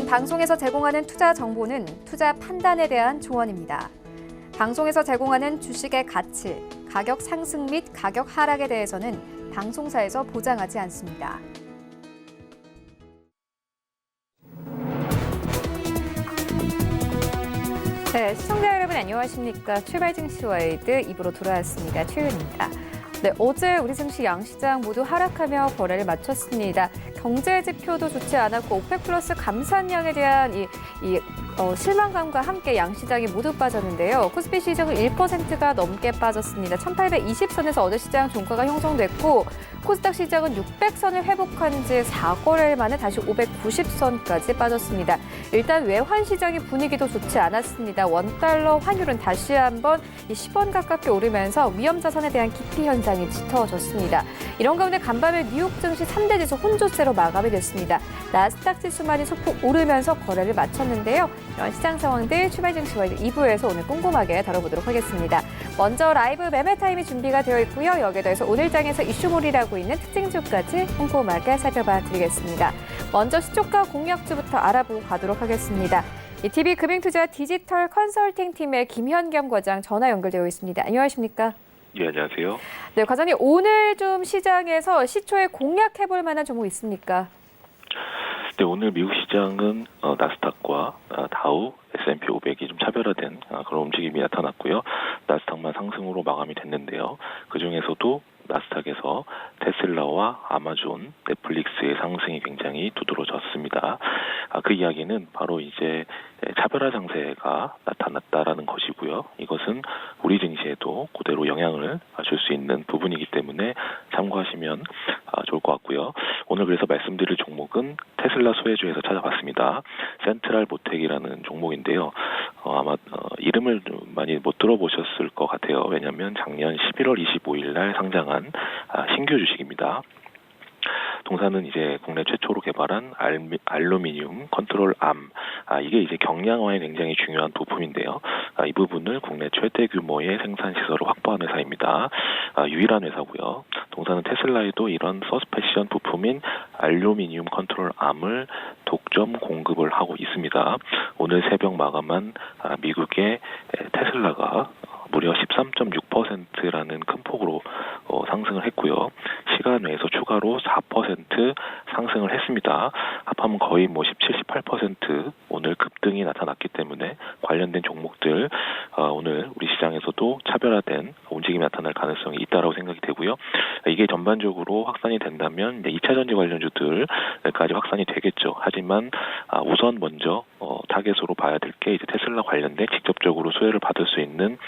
방송에서 제공하는 투자 정보는 투자 판단에 대한 조언입니다. 방송에서 제공하는 주식의 가치, 가격 상승 및 가격 하락에 대해서는 방송사에서 보장하지 않습니다. 네, 시청자 여러분 안녕하십니까? 출발 증시 와이드 2부로 돌아왔습니다. 최윤입니다. 네, 어제 우리 증시 양시장 모두 하락하며 거래를 마쳤습니다. 경제 지표도 좋지 않았고 오펙 플러스 감산량에 대한 실망감과 함께 양시장이 모두 빠졌는데요. 코스피 시장은 1%가 넘게 빠졌습니다. 1820선에서 어제 시장 종가가 형성됐고 코스닥 시장은 600선을 회복한 지 4거래일 만에 다시 590선까지 빠졌습니다. 일단 외환 시장의 분위기도 좋지 않았습니다. 원달러 환율은 다시 한번 10원 가깝게 오르면서 위험 자산에 대한 기피 현상이 짙어졌습니다. 이런 가운데 간밤에 뉴욕 증시 3대 지수 혼조세로 마감이 됐습니다. 나스닥 지수만이 소폭 오르면서 거래를 마쳤는데요. 이런 시장 상황들 출발 증시 와이드 2부에서 오늘 꼼꼼하게 다뤄보도록 하겠습니다. 먼저 라이브 매매 타임이 준비가 되어 있고요. 여기에 더해서 오늘 장에서 이슈몰이라고 있는 특징주까지 꼼꼼하게 살펴봐 드리겠습니다. 먼저 시초가 공략주부터 알아보고 가도록 하겠습니다. TV금융투자 디지털 컨설팅 팀의 김현겸 과장 전화 연결되어 있습니다. 안녕하십니까? 예, 안녕하세요. 네, 과장님 오늘 좀 시장에서 시초에 공략해볼 만한 종목 있습니까? 네, 오늘 미국 시장은 나스닥과 다우, S&P 500이 좀 차별화된 그런 움직임이 나타났고요. 나스닥만 상승으로 마감이 됐는데요. 그중에서도 나스닥에서 테슬라와 아마존, 넷플릭스의 상승이 굉장히 두드러졌습니다. 그 이야기는 바로 이제 차별화 장세가 나타났다라는 것이고요. 이것은 우리 증시에도 그대로 영향을 줄 수 있는 부분이기 때문에 참고하시면 좋을 것 같고요. 오늘 그래서 말씀드릴 종목은 테슬라 소외주에서 찾아봤습니다. 센트럴 모텍이라는 종목인데요. 아마 이름을 많이 못 들어보셨을 것 같아요. 왜냐하면 작년 11월 25일 날 상장한 신규 주식입니다. 동사는 이제 국내 최초로 개발한 알루미늄 컨트롤 암, 이게 이제 경량화에 굉장히 중요한 부품인데요. 이 부분을 국내 최대 규모의 생산 시설을 확보한 회사입니다. 유일한 회사고요. 동사는 테슬라에도 이런 서스펜션 부품인 알루미늄 컨트롤 암을 독점 공급을 하고 있습니다. 오늘 새벽 마감한 미국의 테슬라가 무려 13.6%라는 큰 폭으로 상승을 했고요. 시간 외에서 추가로 4% 상승을 했습니다. 합하면 거의 17, 18% 오늘 급등이 나타났기 때문에 관련된 종목들 오늘 우리 시장에서도 차별화된 움직임이 나타날 가능성이 있다라고 생각이 되고요. 이게 전반적으로 확산이 된다면 2차 전지 관련주들까지 확산이 되겠죠. 하지만 우선 먼저 타겟으로 봐야 될 게 이제 테슬라 관련된 직접적으로 수혜를 받을 수 있는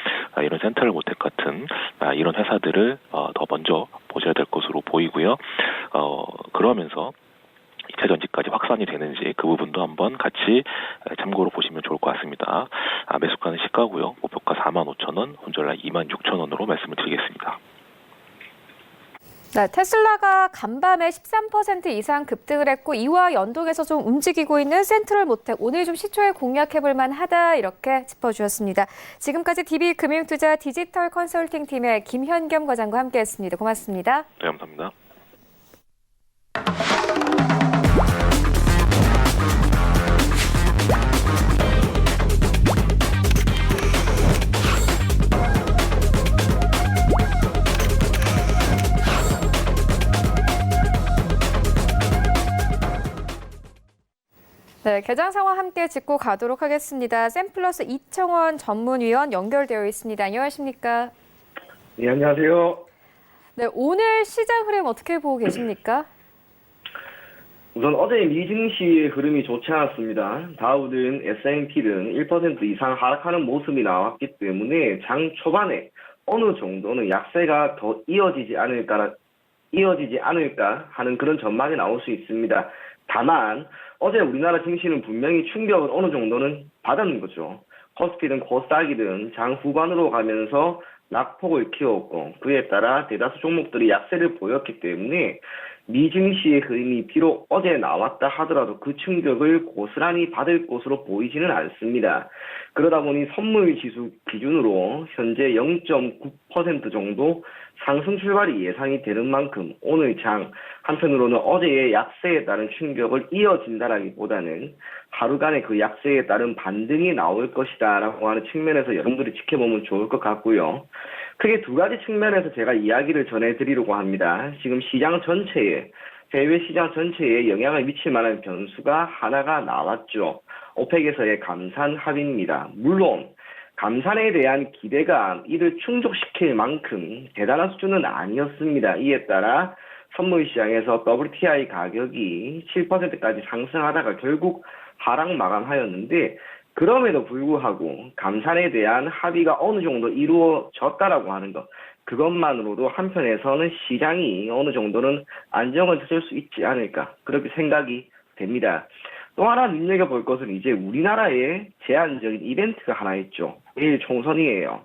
이런 센트럴 모텍 같은 이런 회사들을 더 먼저 보셔야 될 것으로 보이고요. 그러면서 2차 전지까지 확산이 되는지 그 부분도 한번 같이 참고로 보시면 좋을 것 같습니다. 매수가는 시가고요. 목표가 45,000원, 혼절라 26,000원으로 말씀을 드리겠습니다. 네, 테슬라가 간밤에 13% 이상 급등을 했고 이와 연동해서 좀 움직이고 있는 센트럴 모텍 오늘 좀 시초에 공략해볼 만하다 이렇게 짚어주셨습니다. 지금까지 DB금융투자 디지털 컨설팅 팀의 김현겸 과장과 함께했습니다. 고맙습니다. 네, 감사합니다. 네, 개장 상황 함께 짚고 가도록 하겠습니다. 샘플러스 이청원 전문위원 연결되어 있습니다. 안녕하십니까? 네, 안녕하세요. 네, 오늘 시장 흐름 어떻게 보고 계십니까? 우선 어제 미증시의 흐름이 좋지 않았습니다. 다우든 S&P든 1% 이상 하락하는 모습이 나왔기 때문에 장 초반에 어느 정도는 약세가 더 이어지지 않을까 하는 그런 전망이 나올 수 있습니다. 다만 어제 우리나라 증시는 분명히 충격을 어느 정도는 받았는 거죠. 코스피든 코스닥이든 장 후반으로 가면서 낙폭을 키웠고 그에 따라 대다수 종목들이 약세를 보였기 때문에 미증시의 흐름이 비록 어제 나왔다 하더라도 그 충격을 고스란히 받을 것으로 보이지는 않습니다. 그러다 보니 선물 지수 기준으로 현재 0.9% 정도 상승 출발이 예상이 되는 만큼 오늘 장 한편으로는 어제의 약세에 따른 충격을 이어진다라기보다는 하루간의 그 약세에 따른 반등이 나올 것이다라고 하는 측면에서 여러분들이 지켜보면 좋을 것 같고요. 크게 두 가지 측면에서 제가 이야기를 전해드리려고 합니다. 지금 시장 전체에 해외 시장 전체에 영향을 미칠 만한 변수가 하나가 나왔죠. 오펙에서의 감산 합의입니다. 물론 감산에 대한 기대가 이를 충족시킬 만큼 대단한 수준은 아니었습니다. 이에 따라 선물 시장에서 WTI 가격이 7%까지 상승하다가 결국 하락 마감하였는데 그럼에도 불구하고 감산에 대한 합의가 어느 정도 이루어졌다라고 하는 것 그것만으로도 한편에서는 시장이 어느 정도는 안정을 찾을 수 있지 않을까 그렇게 생각이 됩니다. 또 하나 눈여겨볼 것은 이제 우리나라의 제한적인 이벤트가 하나 있죠. 내일 총선이에요.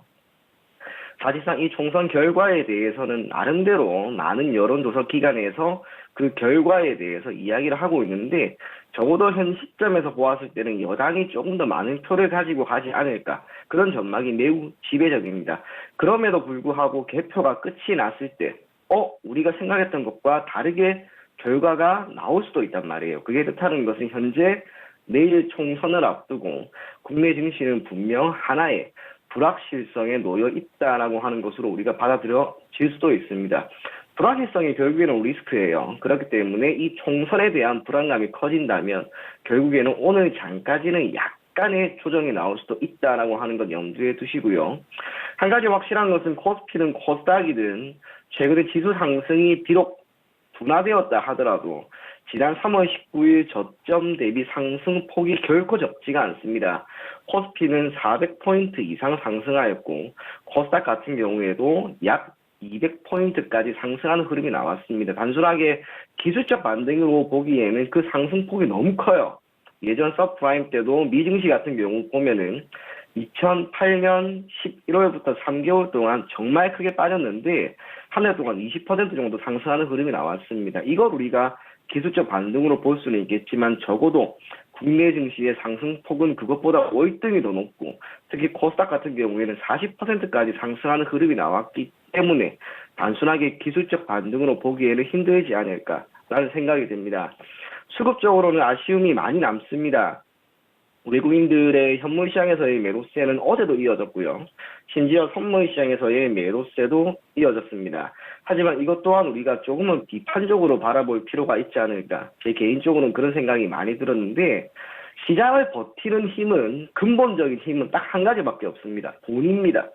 사실상 이 총선 결과에 대해서는 나름대로 많은 여론조사 기관에서 그 결과에 대해서 이야기를 하고 있는데 적어도 현 시점에서 보았을 때는 여당이 조금 더 많은 표를 가지고 가지 않을까 그런 전망이 매우 지배적입니다. 그럼에도 불구하고 개표가 끝이 났을 때 우리가 생각했던 것과 다르게 결과가 나올 수도 있단 말이에요. 그게 뜻하는 것은 현재 내일 총선을 앞두고 국내 증시는 분명 하나의 불확실성에 놓여 있다라고 하는 것으로 우리가 받아들여질 수도 있습니다. 불확실성이 결국에는 리스크예요. 그렇기 때문에 이 총선에 대한 불안감이 커진다면 결국에는 오늘 장까지는 약간의 조정이 나올 수도 있다라고 하는 것 염두에 두시고요. 한 가지 확실한 것은 코스피든 코스닥이든 최근에 지수 상승이 비록 둔화되었다 하더라도 지난 3월 19일 저점 대비 상승폭이 결코 적지가 않습니다. 코스피는 400포인트 이상 상승하였고 코스닥 같은 경우에도 약 200포인트까지 상승하는 흐름이 나왔습니다. 단순하게 기술적 반등으로 보기에는 그 상승폭이 너무 커요. 예전 서프라임 때도 미증시 같은 경우 보면은 2008년 11월부터 3개월 동안 정말 크게 빠졌는데 한 달 동안 20% 정도 상승하는 흐름이 나왔습니다. 이걸 우리가 기술적 반등으로 볼 수는 있겠지만 적어도 국내 증시의 상승폭은 그것보다 월등히 더 높고 특히 코스닥 같은 경우에는 40%까지 상승하는 흐름이 나왔기 때문에 단순하게 기술적 반등으로 보기에는 힘들지 않을까라는 생각이 듭니다. 수급적으로는 아쉬움이 많이 남습니다. 외국인들의 현물 시장에서의 매도세는 어제도 이어졌고요. 심지어 선물 시장에서의 매도세도 이어졌습니다. 하지만 이것 또한 우리가 조금은 비판적으로 바라볼 필요가 있지 않을까. 제 개인적으로는 그런 생각이 많이 들었는데 시장을 버티는 힘은 근본적인 힘은 딱 한 가지밖에 없습니다. 돈입니다.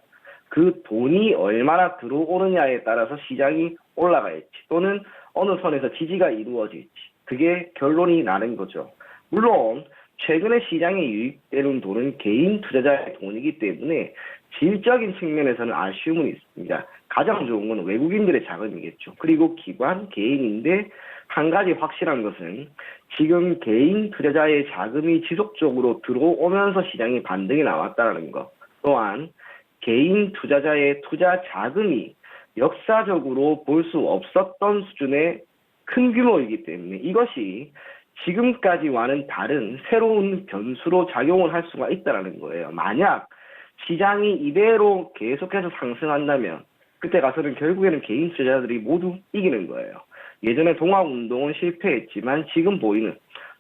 그 돈이 얼마나 들어오느냐에 따라서 시장이 올라갈지 또는 어느 선에서 지지가 이루어질지 그게 결론이 나는 거죠. 물론 최근에 시장에 유입되는 돈은 개인 투자자의 돈이기 때문에 질적인 측면에서는 아쉬움은 있습니다. 가장 좋은 건 외국인들의 자금이겠죠. 그리고 기관, 개인인데 한 가지 확실한 것은 지금 개인 투자자의 자금이 지속적으로 들어오면서 시장에 반등이 나왔다는 것. 또한 개인 투자자의 투자 자금이 역사적으로 볼 수 없었던 수준의 큰 규모이기 때문에 이것이 지금까지와는 다른 새로운 변수로 작용을 할 수가 있다는 거예요. 만약 시장이 이대로 계속해서 상승한다면 그때 가서는 결국에는 개인 투자자들이 모두 이기는 거예요. 예전에 동학운동은 실패했지만 지금 보이는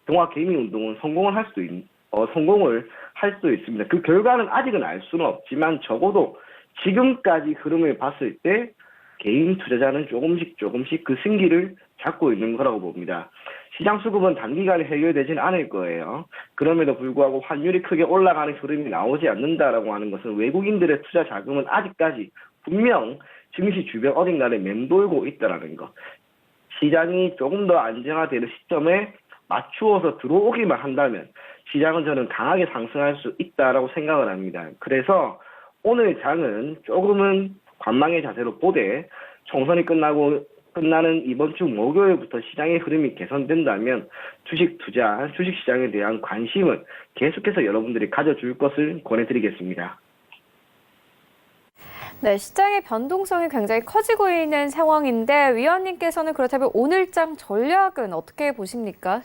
동학개미운동은 성공을 할 수도 있습니다. 그 결과는 아직은 알 수는 없지만 적어도 지금까지 흐름을 봤을 때 개인 투자자는 조금씩 그 승기를 잡고 있는 거라고 봅니다. 시장 수급은 단기간에 해결되지는 않을 거예요. 그럼에도 불구하고 환율이 크게 올라가는 흐름이 나오지 않는다라고 하는 것은 외국인들의 투자 자금은 아직까지 분명 증시 주변 어딘가를 맴돌고 있다는 것. 시장이 조금 더 안정화되는 시점에 맞추어서 들어오기만 한다면 시장은 저는 강하게 상승할 수 있다라고 생각을 합니다. 그래서 오늘 장은 조금은 관망의 자세로 보되 총선이 끝나는 이번 주 목요일부터 시장의 흐름이 개선된다면 주식시장에 대한 관심을 계속해서 여러분들이 가져줄 것을 권해드리겠습니다. 네, 시장의 변동성이 굉장히 커지고 있는 상황인데 위원님께서는 그렇다면 오늘장 전략은 어떻게 보십니까?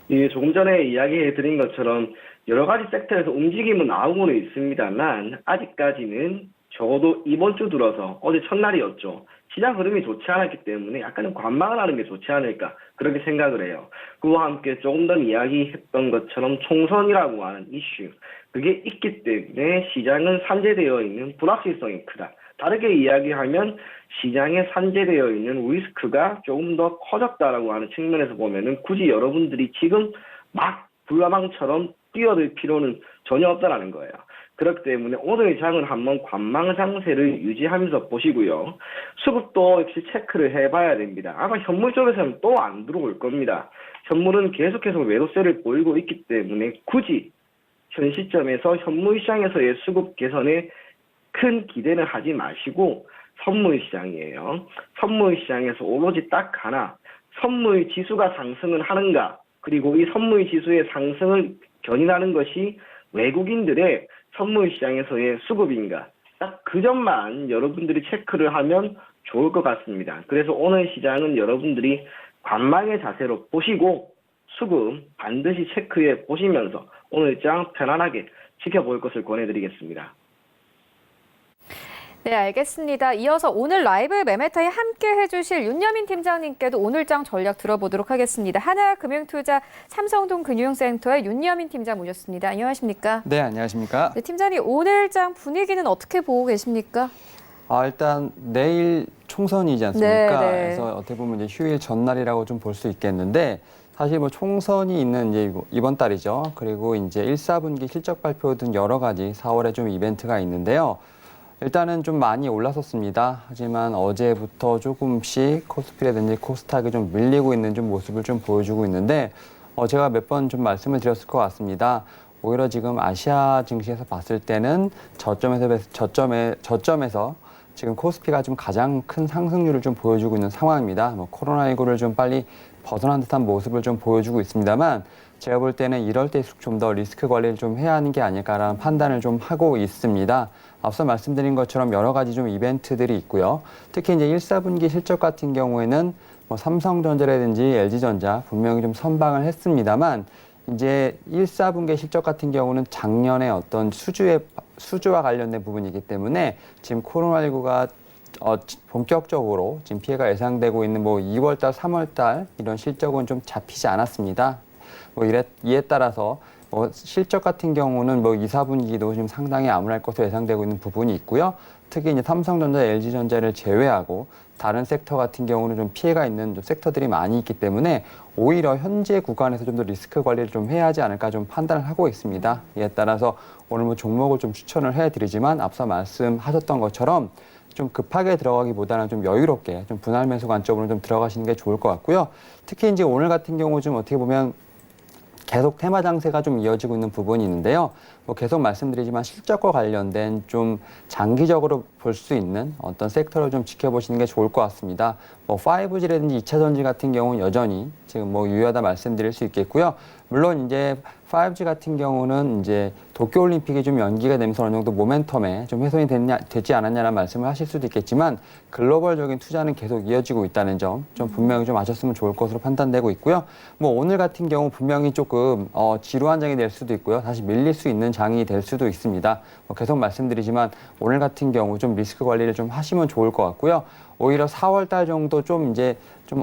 예, 조금 전에 이야기해드린 것처럼 여러 가지 섹터에서 움직임은 나오고는 있습니다만 아직까지는 적어도 이번 주 들어서 어제 첫날이었죠. 시장 흐름이 좋지 않았기 때문에 약간은 관망을 하는 게 좋지 않을까 그렇게 생각을 해요. 그와 함께 조금 전 이야기했던 것처럼 총선이라고 하는 이슈 그게 있기 때문에 시장은 산재되어 있는 불확실성이 크다. 다르게 이야기하면 시장에 산재되어 있는 리스크가 조금 더 커졌다라고 하는 측면에서 보면은 굳이 여러분들이 지금 막 불나방처럼 뛰어들 필요는 전혀 없다라는 거예요. 그렇기 때문에 오늘 장은 한번 관망 장세를 유지하면서 보시고요. 수급도 역시 체크를 해봐야 됩니다. 아마 현물 쪽에서는 또 안 들어올 겁니다. 현물은 계속해서 매도세를 보이고 있기 때문에 굳이 현 시점에서 현물 시장에서의 수급 개선에 큰 기대는 하지 마시고 선물 시장이에요. 선물 시장에서 오로지 딱 하나 선물 지수가 상승을 하는가 그리고 이 선물 지수의 상승을 견인하는 것이 외국인들의 선물 시장에서의 수급인가 딱 그 점만 여러분들이 체크를 하면 좋을 것 같습니다. 그래서 오늘 시장은 여러분들이 관망의 자세로 보시고 수급 반드시 체크해 보시면서 오늘 장 편안하게 지켜볼 것을 권해드리겠습니다. 네, 알겠습니다. 이어서 오늘 라이브 매매타임 함께 해주실 윤여민 팀장님께도 오늘장 전략 들어보도록 하겠습니다. 하나금융투자 삼성동 금융센터의 윤여민 팀장 모셨습니다. 안녕하십니까? 네, 안녕하십니까? 네, 팀장님 오늘장 분위기는 어떻게 보고 계십니까? 일단 내일 총선이지 않습니까? 네, 네. 그래서 어떻게 보면 이제 휴일 전날이라고 좀 볼 수 있겠는데 사실 뭐 총선이 있는 이제 이번 달이죠. 그리고 이제 1, 4분기 실적 발표 등 여러 가지 4월에 좀 이벤트가 있는데요. 일단은 좀 많이 올랐었습니다. 하지만 어제부터 조금씩 코스피라든지 코스닥이 좀 밀리고 있는 좀 모습을 좀 보여주고 있는데 제가 몇 번 좀 말씀을 드렸을 것 같습니다. 오히려 지금 아시아 증시에서 봤을 때는 저점에서 지금 코스피가 좀 가장 큰 상승률을 좀 보여주고 있는 상황입니다. 코로나19를 좀 빨리 벗어난 듯한 모습을 좀 보여주고 있습니다만 제가 볼 때는 이럴 때일수록 좀 더 리스크 관리를 좀 해야 하는 게 아닐까라는 판단을 좀 하고 있습니다. 앞서 말씀드린 것처럼 여러 가지 좀 이벤트들이 있고요. 특히 이제 1, 4분기 실적 같은 경우에는 삼성전자라든지 LG전자 분명히 좀 선방을 했습니다만 이제 1, 4분기 실적 같은 경우는 작년에 어떤 수주와 관련된 부분이기 때문에 지금 코로나19가 본격적으로 지금 피해가 예상되고 있는 2월달, 3월달 이런 실적은 좀 잡히지 않았습니다. 이에 따라서 실적 같은 경우는 2, 4분기도 지금 상당히 암울할 것으로 예상되고 있는 부분이 있고요. 특히 이제 삼성전자, LG전자를 제외하고 다른 섹터 같은 경우는 좀 피해가 있는 섹터들이 많이 있기 때문에 오히려 현재 구간에서 좀 더 리스크 관리를 좀 해야 하지 않을까 좀 판단을 하고 있습니다. 이에 따라서 오늘 종목을 좀 추천을 해드리지만 앞서 말씀하셨던 것처럼 좀 급하게 들어가기보다는 좀 여유롭게 좀 분할 매수 관점으로 좀 들어가시는 게 좋을 것 같고요. 특히 이제 오늘 같은 경우 좀 어떻게 보면 계속 테마 장세가 좀 이어지고 있는 부분이 있는데요. 계속 말씀드리지만 실적과 관련된 좀 장기적으로 볼 수 있는 어떤 섹터를 좀 지켜보시는 게 좋을 것 같습니다. 5G라든지 2차 전지 같은 경우는 여전히 지금 유효하다 말씀드릴 수 있겠고요. 물론 이제 5G 같은 경우는 이제 도쿄올림픽이 좀 연기가 되면서 어느 정도 모멘텀에 좀 훼손이 되지 않았냐는 말씀을 하실 수도 있겠지만 글로벌적인 투자는 계속 이어지고 있다는 점 좀 분명히 좀 아셨으면 좋을 것으로 판단되고 있고요. 오늘 같은 경우 분명히 조금 지루한 장이 될 수도 있고요. 다시 밀릴 수 있는 장이 될 수도 있습니다. 계속 말씀드리지만 오늘 같은 경우 좀 리스크 관리를 좀 하시면 좋을 것 같고요. 오히려 4월 달 정도 좀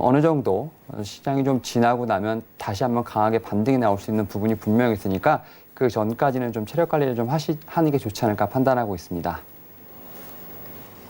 어느 정도 시장이 좀 지나고 나면 다시 한번 강하게 반등이 나올 수 있는 부분이 분명히 있으니까 그 전까지는 좀 체력 관리를 좀 하는 게 좋지 않을까 판단하고 있습니다.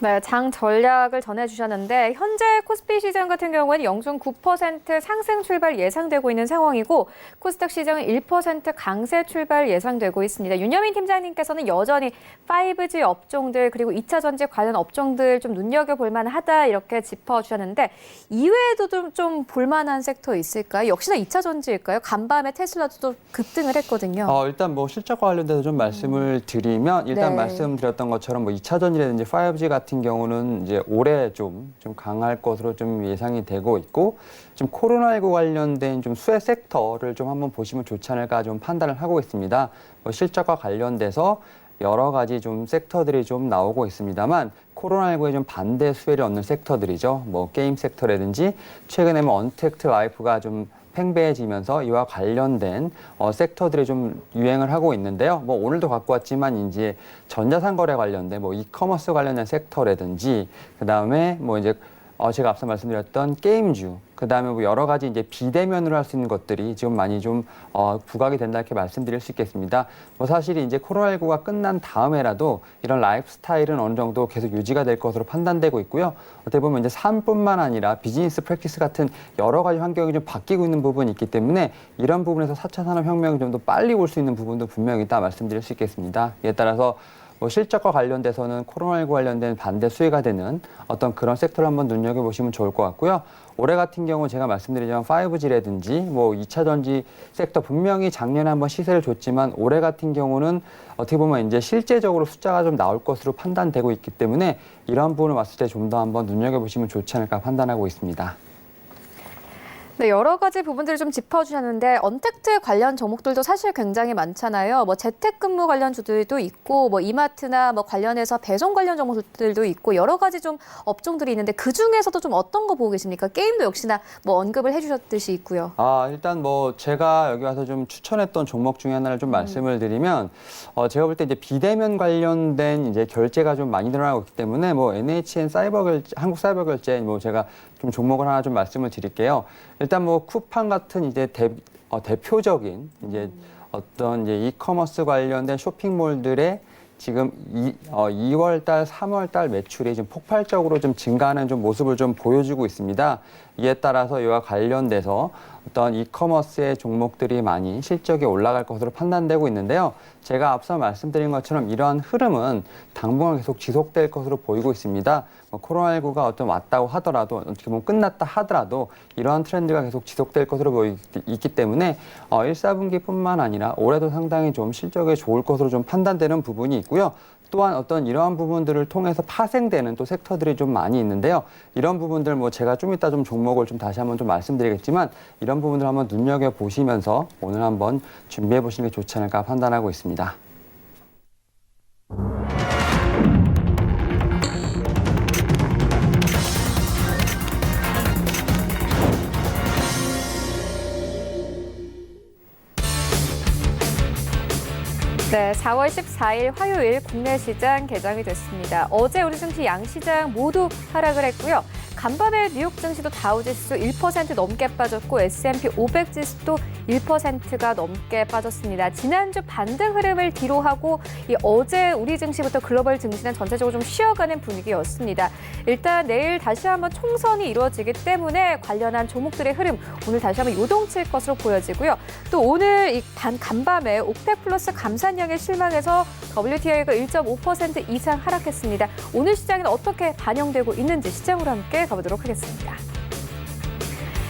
네, 장 전략을 전해주셨는데 현재 코스피 시장 같은 경우에는 0.9% 상승 출발 예상되고 있는 상황이고 코스닥 시장은 1% 강세 출발 예상되고 있습니다. 윤여민 팀장님께서는 여전히 5G 업종들 그리고 2차 전지 관련 업종들 좀 눈여겨볼 만하다 이렇게 짚어주셨는데 이외에도 좀 볼만한 섹터 있을까요? 역시나 2차 전지일까요? 간밤에 테슬라도 또 급등을 했거든요. 일단 실적과 관련돼서 좀 말씀을 드리면 일단 네. 말씀드렸던 것처럼 2차 전지라든지 5G 같은 경우는 이제 올해 좀 강할 것으로 좀 예상이 되고 있고 지금 코로나19 관련된 좀 수혜 섹터를 좀 한번 보시면 좋지 않을까 좀 판단을 하고 있습니다. 실적과 관련돼서 여러 가지 좀 섹터들이 좀 나오고 있습니다만 코로나19에 좀 반대 수혜를 얻는 섹터들이죠. 게임 섹터라든지 최근에 언택트 라이프가 좀 팽배해지면서 이와 관련된 섹터들이 좀 유행을 하고 있는데요. 뭐 오늘도 갖고 왔지만 이제 전자상거래 관련된 뭐 이커머스 관련된 섹터라든지 그다음에 뭐 이제 제가 앞서 말씀드렸던 게임주, 그다음에 뭐 여러 가지 이제 비대면으로 할 수 있는 것들이 지금 많이 좀 부각이 된다 이렇게 말씀드릴 수 있겠습니다. 뭐 사실 이제 코로나19가 끝난 다음에라도 이런 라이프 스타일은 어느 정도 계속 유지가 될 것으로 판단되고 있고요. 어떻게 보면 이제 삶뿐만 아니라 비즈니스 프랙티스 같은 여러 가지 환경이 좀 바뀌고 있는 부분이 있기 때문에 이런 부분에서 4차 산업혁명이 좀 더 빨리 올 수 있는 부분도 분명히 있다 말씀드릴 수 있겠습니다. 이에 따라서 뭐 실적과 관련돼서는 코로나19 관련된 반대 수혜가 되는 어떤 그런 섹터를 한번 눈여겨보시면 좋을 것 같고요. 올해 같은 경우 제가 말씀드리자면 5G라든지 뭐 2차 전지 섹터 분명히 작년에 한번 시세를 줬지만 올해 같은 경우는 어떻게 보면 이제 실제적으로 숫자가 좀 나올 것으로 판단되고 있기 때문에 이런 부분을 봤을 때 좀 더 한번 눈여겨보시면 좋지 않을까 판단하고 있습니다. 네, 여러 가지 부분들을 좀 짚어주셨는데 언택트 관련 종목들도 사실 굉장히 많잖아요. 뭐 재택근무 관련 주들도 있고 뭐 이마트나 뭐 관련해서 배송 관련 종목들도 있고 여러 가지 좀 업종들이 있는데 그 중에서도 좀 어떤 거 보고 계십니까? 게임도 역시나 뭐 언급을 해주셨듯이 있고요. 일단 뭐 제가 여기 와서 좀 추천했던 종목 중에 하나를 좀 말씀을 드리면 제가 볼 때 이제 비대면 관련된 이제 결제가 좀 많이 늘어나고 있기 때문에 뭐 NHN 한국 사이버 결제 뭐 제가 좀 종목을 하나 좀 말씀을 드릴게요. 일단 뭐 쿠팡 같은 이제 대표적인 이제 어떤 이제 이커머스 관련된 쇼핑몰들의 지금 2월 달, 3월 달 매출이 좀 폭발적으로 좀 증가하는 좀 모습을 좀 보여주고 있습니다. 이에 따라서 이와 관련돼서 어떤 이커머스의 종목들이 많이 실적이 올라갈 것으로 판단되고 있는데요. 제가 앞서 말씀드린 것처럼 이러한 흐름은 당분간 계속 지속될 것으로 보이고 있습니다. 코로나19가 어떤 왔다고 하더라도 어떻게 보면 끝났다 하더라도 이러한 트렌드가 계속 지속될 것으로 보이기 때문에 1, 4분기뿐만 아니라 올해도 상당히 좀 실적이 좋을 것으로 좀 판단되는 부분이 있고요. 또한 어떤 이러한 부분들을 통해서 파생되는 또 섹터들이 좀 많이 있는데요. 이런 부분들 뭐 제가 좀 이따 좀 종목을 좀 다시 한번 좀 말씀드리겠지만 이런 부분들 한번 눈여겨보시면서 오늘 한번 준비해 보시는 게 좋지 않을까 판단하고 있습니다. 네, 4월 14일 화요일 국내 시장 개장이 됐습니다. 어제 우리 증시 양시장 모두 하락을 했고요. 간밤에 뉴욕 증시도 다우지수 1% 넘게 빠졌고 S&P 500 지수도 1%가 넘게 빠졌습니다. 지난주 반등 흐름을 뒤로하고 어제 우리 증시부터 글로벌 증시는 전체적으로 좀 쉬어가는 분위기였습니다. 일단 내일 다시 한번 총선이 이루어지기 때문에 관련한 종목들의 흐름 오늘 다시 한번 요동칠 것으로 보여지고요. 또 오늘 간밤에 오펙 플러스 감산량에 실망해서 WTI가 1.5% 이상 하락했습니다. 오늘 시장에는 어떻게 반영되고 있는지 시장으로 함께 가보도록 하겠습니다.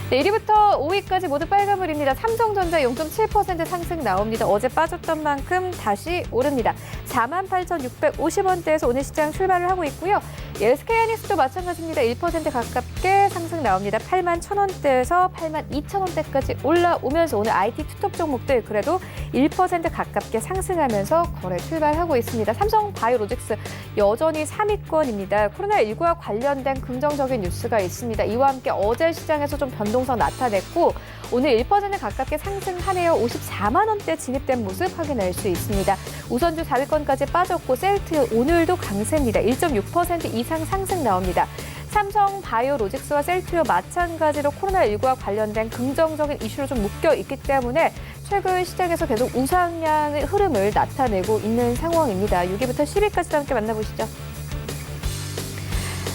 네, 1위부터 5위까지 모두 빨간불입니다. 삼성전자 0.7% 상승 나옵니다. 어제 빠졌던 만큼 다시 오릅니다. 48,650원대에서 오늘 시장 출발을 하고 있고요. SK하이닉스도 마찬가지입니다. 1% 가깝게 상승 나옵니다. 81,000원대에서 82,000원대까지 올라오면서 오늘 IT 투톱 종목들 그래도 1% 가깝게 상승하면서 거래 출발하고 있습니다. 삼성바이오로직스 여전히 3위권입니다. 코로나19와 관련된 긍정적인 뉴스가 있습니다. 이와 함께 어제 시장에서 좀 변동성 나타냈고 오늘 1% 가깝게 상승하네요. 54만 원대 진입된 모습 확인할 수 있습니다. 우선주 4위권까지 빠졌고 셀트 오늘도 강세입니다. 1.6% 이상 상승 나옵니다. 삼성바이오로직스와 셀트와 마찬가지로 코로나19와 관련된 긍정적인 이슈로 좀 묶여 있기 때문에 최근 시장에서 계속 우상향의 흐름을 나타내고 있는 상황입니다. 6위부터 10위까지 함께 만나보시죠.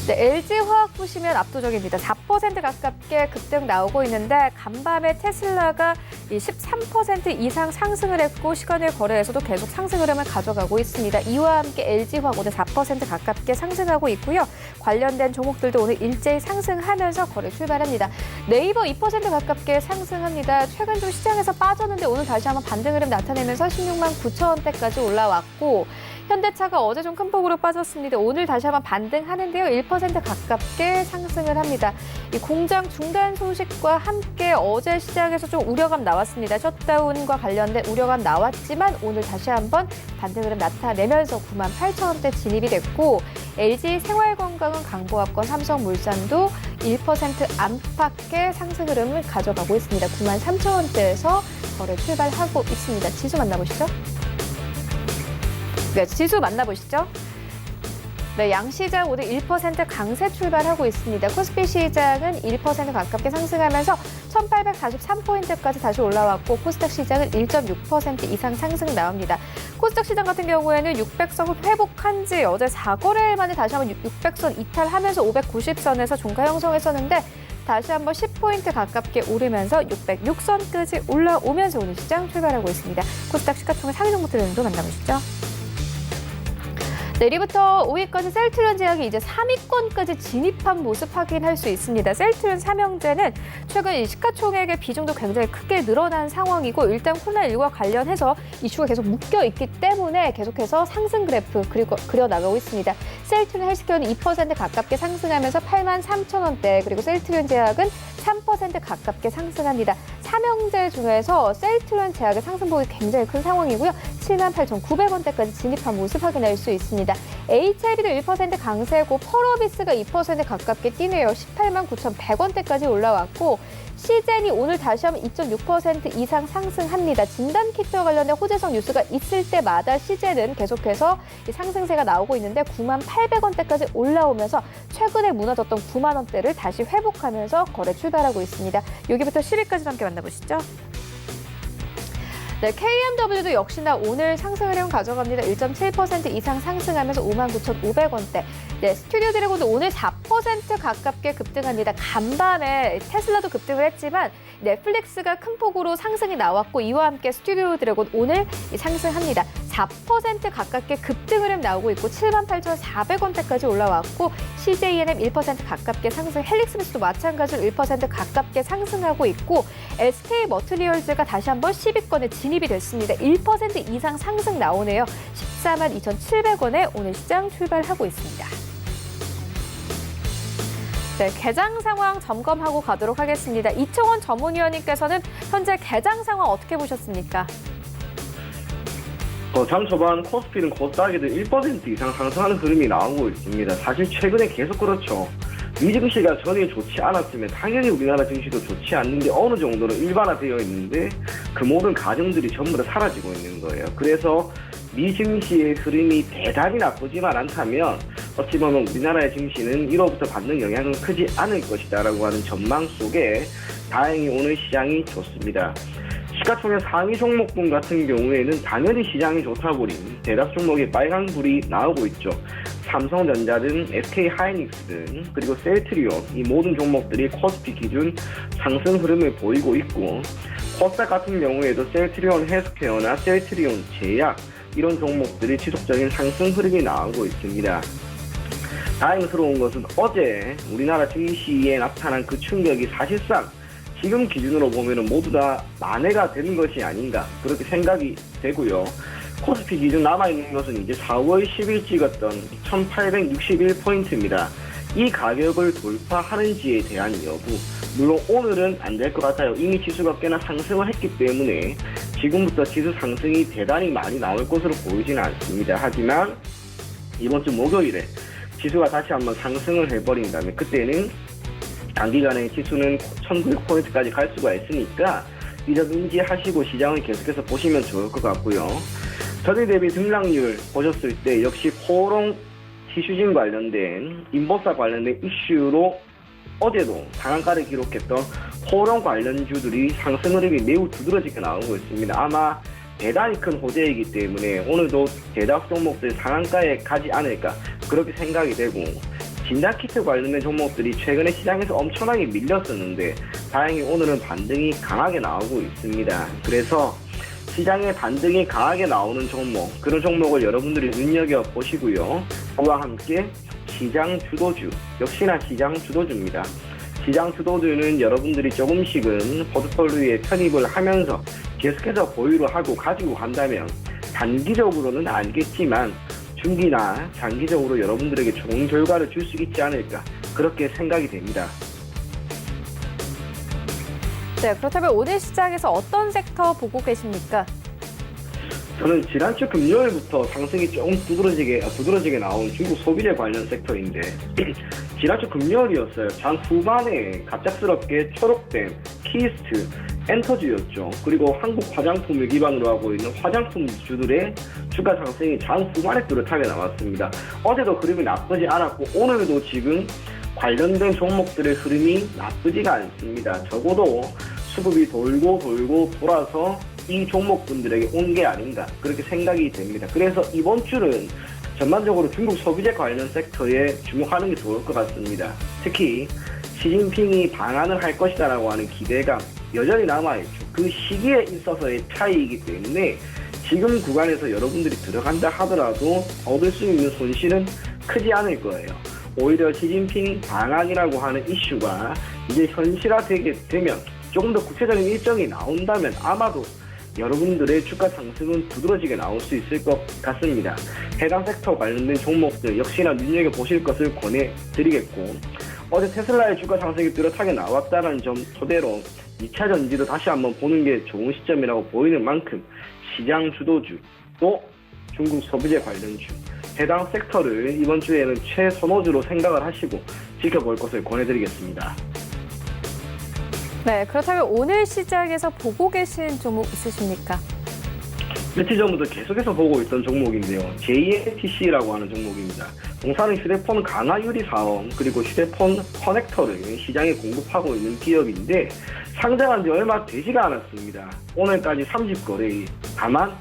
네, LG화학 보시면 압도적입니다. 4% 가깝게 급등 나오고 있는데 간밤에 테슬라가 13% 이상 상승을 했고 시간을 거래에서도 계속 상승 흐름을 가져가고 있습니다. 이와 함께 LG화학 오늘 4% 가깝게 상승하고 있고요. 관련된 종목들도 오늘 일제히 상승하면서 거래 출발합니다. 네이버 2% 가깝게 상승합니다. 최근 좀 시장에서 빠졌는데 오늘 다시 한번 반등 흐름 나타내면서 16만 9천 원대까지 올라왔고 현대차가 어제 좀 큰 폭으로 빠졌습니다. 오늘 다시 한번 반등하는데요. 1% 가깝게 상승을 합니다. 이 공장 중단 소식과 함께 어제 시장에서 좀 우려감 나왔습니다. 셧다운과 관련된 우려감 나왔지만 오늘 다시 한번 반등 흐름 나타내면서 9만 8천 원대 진입이 됐고 LG 생활건강은 강보합권 삼성물산도 1% 안팎의 상승 흐름을 가져가고 있습니다. 93,000원대에서 거래 출발하고 있습니다. 지수 만나보시죠. 네, 지수 만나보시죠. 네, 양시장 오늘 1% 강세 출발하고 있습니다. 코스피 시장은 1% 가깝게 상승하면서 1,843포인트까지 다시 올라왔고 코스닥 시장은 1.6% 이상 상승 나옵니다. 코스닥 시장 같은 경우에는 600선을 회복한 지 어제 4거래일 만에 다시 한번 600선 이탈하면서 590선에서 종가 형성했었는데 다시 한번 10포인트 가깝게 오르면서 606선까지 올라오면서 오늘 시장 출발하고 있습니다. 코스닥 시가총액 상위 종목 트렌드 만나보시죠. 내일부터 5위까지 셀트리온 제약이 이제 3위권까지 진입한 모습 확인할 수 있습니다. 셀트리온 삼형제는 최근 이 시가총액의 비중도 굉장히 크게 늘어난 상황이고 일단 코로나19와 관련해서 이슈가 계속 묶여 있기 때문에 계속해서 상승 그래프 그려나가고 있습니다. 셀트리온 헬스케어는 2% 가깝게 상승하면서 83,000원대 그리고 셀트리온 제약은 3% 가깝게 상승합니다. 삼형제 중에서 셀트리온 제약의 상승폭이 굉장히 큰 상황이고요. 78,900원대까지 진입한 모습 확인할 수 있습니다. HLB도 1% 강세고 펄어비스가 2% 가깝게 뛰네요. 189,100원대까지 올라왔고 시젠이 오늘 다시 한번 2.6% 이상 상승합니다. 진단키트와 관련된 호재성 뉴스가 있을 때마다 시젠은 계속해서 이 상승세가 나오고 있는데 98,800원대까지 올라오면서 최근에 무너졌던 9만 원대를 다시 회복하면서 거래 출발하고 있습니다. 여기부터 10위까지 함께 만나보시죠. 네, KMW도 역시나 오늘 상승 흐름 가져갑니다. 1.7% 이상 상승하면서 59,500원대. 네, 스튜디오 드래곤도 오늘 4% 가깝게 급등합니다. 간밤에 테슬라도 급등을 했지만 넷플릭스가 큰 폭으로 상승이 나왔고 이와 함께 스튜디오 드래곤 오늘 상승합니다. 4% 가깝게 급등 흐름 나오고 있고 78,400원대까지 올라왔고 CJNM 1% 가깝게 상승, 헬릭스미스도 마찬가지로 1% 가깝게 상승하고 있고 SK 머트리얼즈가 다시 한번 10위권에 진입이 됐습니다. 1% 이상 상승 나오네요. 142,700원에 오늘 시장 출발하고 있습니다. 네, 개장 상황 점검하고 가도록 하겠습니다. 이청원 전문위원님께서는 현재 개장 상황 어떻게 보셨습니까? 장 초반 코스피는 코스닥에도 1% 이상 상승하는 흐름이 나오고 있습니다. 사실 최근에 계속 그렇죠. 이 증시가 전혀 좋지 않았으면 당연히 우리나라 증시도 좋지 않는데 어느 정도는 일반화되어 있는데 그 모든 가정들이 전부 다 사라지고 있는 거예요. 그래서 미 증시의 흐름이 대단히 나쁘지만 않다면 어찌 보면 우리나라의 증시는 1호부터 받는 영향은 크지 않을 것이다라고 하는 전망 속에 다행히 오늘 시장이 좋습니다. 시가총액 상위 종목군 같은 경우에는 당연히 시장이 좋다 보니 대다수 종목에 빨간불이 나오고 있죠. 삼성전자 등 SK 하이닉스 등 그리고 셀트리온 이 모든 종목들이 코스피 기준 상승 흐름을 보이고 있고 코스닥 같은 경우에도 셀트리온 헬스케어나 셀트리온 제약 이런 종목들이 지속적인 상승 흐름이 나오고 있습니다. 다행스러운 것은 어제 우리나라 증시에 나타난 그 충격이 사실상 지금 기준으로 보면 모두 다 만회가 되는 것이 아닌가 그렇게 생각이 되고요. 코스피 기준 남아있는 것은 이제 4월 10일 찍었던 1861포인트입니다. 이 가격을 돌파하는지에 대한 여부 물론 오늘은 안 될 것 같아요. 이미 지수가 꽤나 상승을 했기 때문에 지금부터 지수 상승이 대단히 많이 나올 것으로 보이지는 않습니다. 하지만 이번 주 목요일에 지수가 다시 한번 상승을 해버린다면 그때는 단기간에 지수는 1900포인트까지 갈 수가 있으니까 이 점 인지하시고 시장을 계속해서 보시면 좋을 것 같고요. 전일 대비 등락률 보셨을 때 역시 포롱 티슈진 관련된 인보사 관련된 이슈로 어제도 상한가를 기록했던 포롱 관련주들이 상승 흐름이 매우 두드러지게 나오고 있습니다. 아마 대단히 큰 호재이기 때문에 오늘도 대다수 종목들 상한가에 가지 않을까 그렇게 생각이 되고 진단키트 관련된 종목들이 최근에 시장에서 엄청나게 밀렸었는데 다행히 오늘은 반등이 강하게 나오고 있습니다. 그래서 시장의 반등이 강하게 나오는 종목, 그런 종목을 여러분들이 눈여겨보시고요. 그와 함께 시장 주도주, 역시나 시장 주도주입니다. 시장 주도주는 여러분들이 조금씩은 포트폴리오에 편입을 하면서 계속해서 보유를 하고 가지고 간다면 단기적으로는 알겠지만 중기나 장기적으로 여러분들에게 좋은 결과를 줄 수 있지 않을까 그렇게 생각이 됩니다. 네, 그렇다면 오늘 시장에서 어떤 섹터 보고 계십니까? 저는 지난주 금요일부터 상승이 조금 두드러지게 나온 중국 소비재 관련 섹터인데 지난주 금요일이었어요. 장 후반에 갑작스럽게 초록된 키스트, 엔터주였죠. 그리고 한국 화장품을 기반으로 하고 있는 화장품주들의 주가 상승이 장 후반에 뚜렷하게 나왔습니다. 어제도 그림이 나쁘지 않았고 오늘도 지금 관련된 종목들의 흐름이 나쁘지가 않습니다. 적어도 수급이 돌고 돌아서 이 종목분들에게 온 게 아닌가 그렇게 생각이 됩니다. 그래서 이번 주는 전반적으로 중국 소비재 관련 섹터에 주목하는 게 좋을 것 같습니다. 특히 시진핑이 방한을 할 것이다라고 하는 기대감 여전히 남아있죠. 그 시기에 있어서의 차이이기 때문에 지금 구간에서 여러분들이 들어간다 하더라도 얻을 수 있는 손실은 크지 않을 거예요. 오히려 시진핑 방한이라고 하는 이슈가 이제 현실화되게 되면 조금 더 구체적인 일정이 나온다면 아마도 여러분들의 주가 상승은 두드러지게 나올 수 있을 것 같습니다. 해당 섹터 관련된 종목들 역시나 눈여겨보실 것을 권해드리겠고 어제 테슬라의 주가 상승이 뚜렷하게 나왔다는 점 토대로 2차 전지도 다시 한번 보는 게 좋은 시점이라고 보이는 만큼 시장 주도주 또 중국 소비재 관련주 해당 섹터를 이번 주에는 최선호주로 생각을 하시고 지켜볼 것을 권해드리겠습니다. 네, 그렇다면 오늘 시장에서 보고 계신 종목 있으십니까? 며칠 전부터 계속해서 보고 있던 종목인데요. JNTC라고 하는 종목입니다. 공사는 휴대폰 강화 유리 사업 그리고 휴대폰 커넥터를 시장에 공급하고 있는 기업인데 상장한 지 얼마 되지가 않았습니다. 오늘까지 30거래. 다만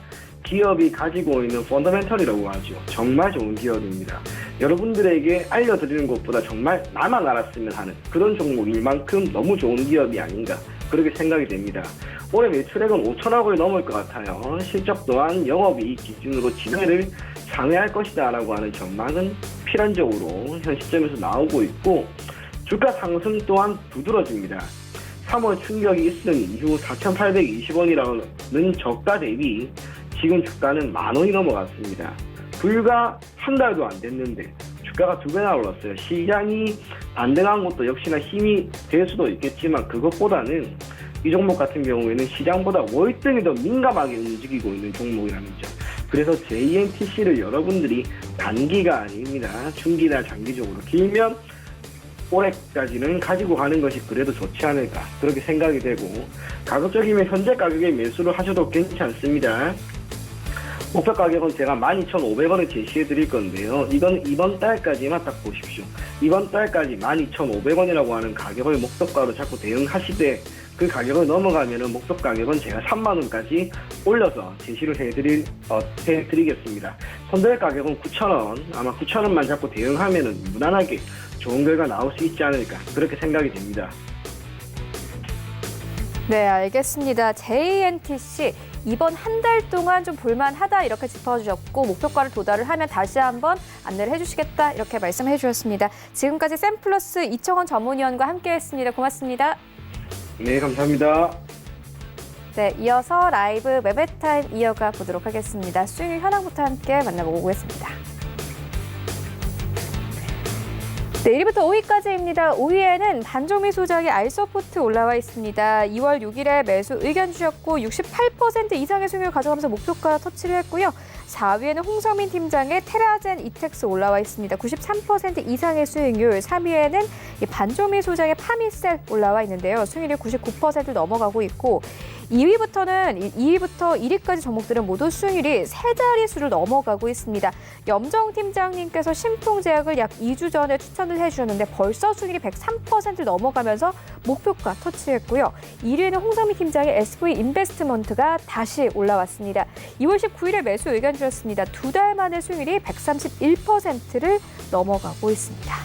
기업이 가지고 있는 펀더멘털이라고 하죠. 정말 좋은 기업입니다. 여러분들에게 알려드리는 것보다 정말 나만 알았으면 하는 그런 종목일 만큼 너무 좋은 기업이 아닌가 그렇게 생각이 됩니다. 올해 매출액은 5천억을 넘을 것 같아요. 실적 또한 영업이익 기준으로 지배를 상회할 것이다 라고 하는 전망은 필연적으로 현 시점에서 나오고 있고 주가 상승 또한 두드러집니다. 3월 충격이 있은 이후 4,820원이라는 저가 대비 지금 주가는 10,000원이 넘어갔습니다. 불과 한 달도 안 됐는데 주가가 2배나 올랐어요. 시장이 반등한 것도 역시나 힘이 될 수도 있겠지만 그것보다는 이 종목 같은 경우에는 시장보다 월등히 더 민감하게 움직이고 있는 종목이라는 점. 그래서 JNTC를 여러분들이 단기가 아닙니다. 중기나 장기적으로 길면 올해까지는 가지고 가는 것이 그래도 좋지 않을까 그렇게 생각이 되고 가급적이면 현재 가격에 매수를 하셔도 괜찮습니다. 목표 가격은 제가 12,500원을 제시해 드릴 건데요. 이건 이번 달까지만 딱 보십시오. 이번 달까지 12,500원이라고 하는 가격을 목표가로 자꾸 대응하시되 그 가격을 넘어가면은 목표 가격은 제가 3만원까지 올려서 제시를 해드리겠습니다. 선별 가격은 9,000원, 아마 9,000원만 자꾸 대응하면은 무난하게 좋은 결과 나올 수 있지 않을까 그렇게 생각이 됩니다. 네, 알겠습니다. JNTC 이번 한 달 동안 좀 볼만하다 이렇게 짚어주셨고 목표가를 도달을 하면 다시 한번 안내를 해주시겠다 이렇게 말씀해 주셨습니다. 지금까지 샘플러스 이청원 전문위원과 함께했습니다. 고맙습니다. 네, 감사합니다. 네, 이어서 라이브 매매타임 이어가 보도록 하겠습니다. 수익률 현황부터 함께 만나보고 오겠습니다. 네, 1위부터 5위까지입니다. 5위에는 반종미 소장의 알서포트 올라와 있습니다. 2월 6일에 매수 의견 주셨고 68% 이상의 수익률 가져가면서 목표가 터치를 했고요. 4위에는 홍성민 팀장의 테라젠 이텍스 올라와 있습니다. 93% 이상의 수익률. 3위에는 반종미 소장의 파미셀 올라와 있는데요. 수익률이 99%를 넘어가고 있고 2위부터 1위까지 종목들은 모두 수익률이 세 자릿수를 넘어가고 있습니다. 염정 팀장님께서 신풍제약을 약 2주 전에 추천을 해주셨는데 벌써 수익률이 103%를 넘어가면서 목표가 터치했고요. 1위에는 홍성민 팀장의 SV 인베스트먼트가 다시 올라왔습니다. 2월 19일에 매수 의견 주셨습니다. 2달 만에 수익률이 131%를 넘어가고 있습니다.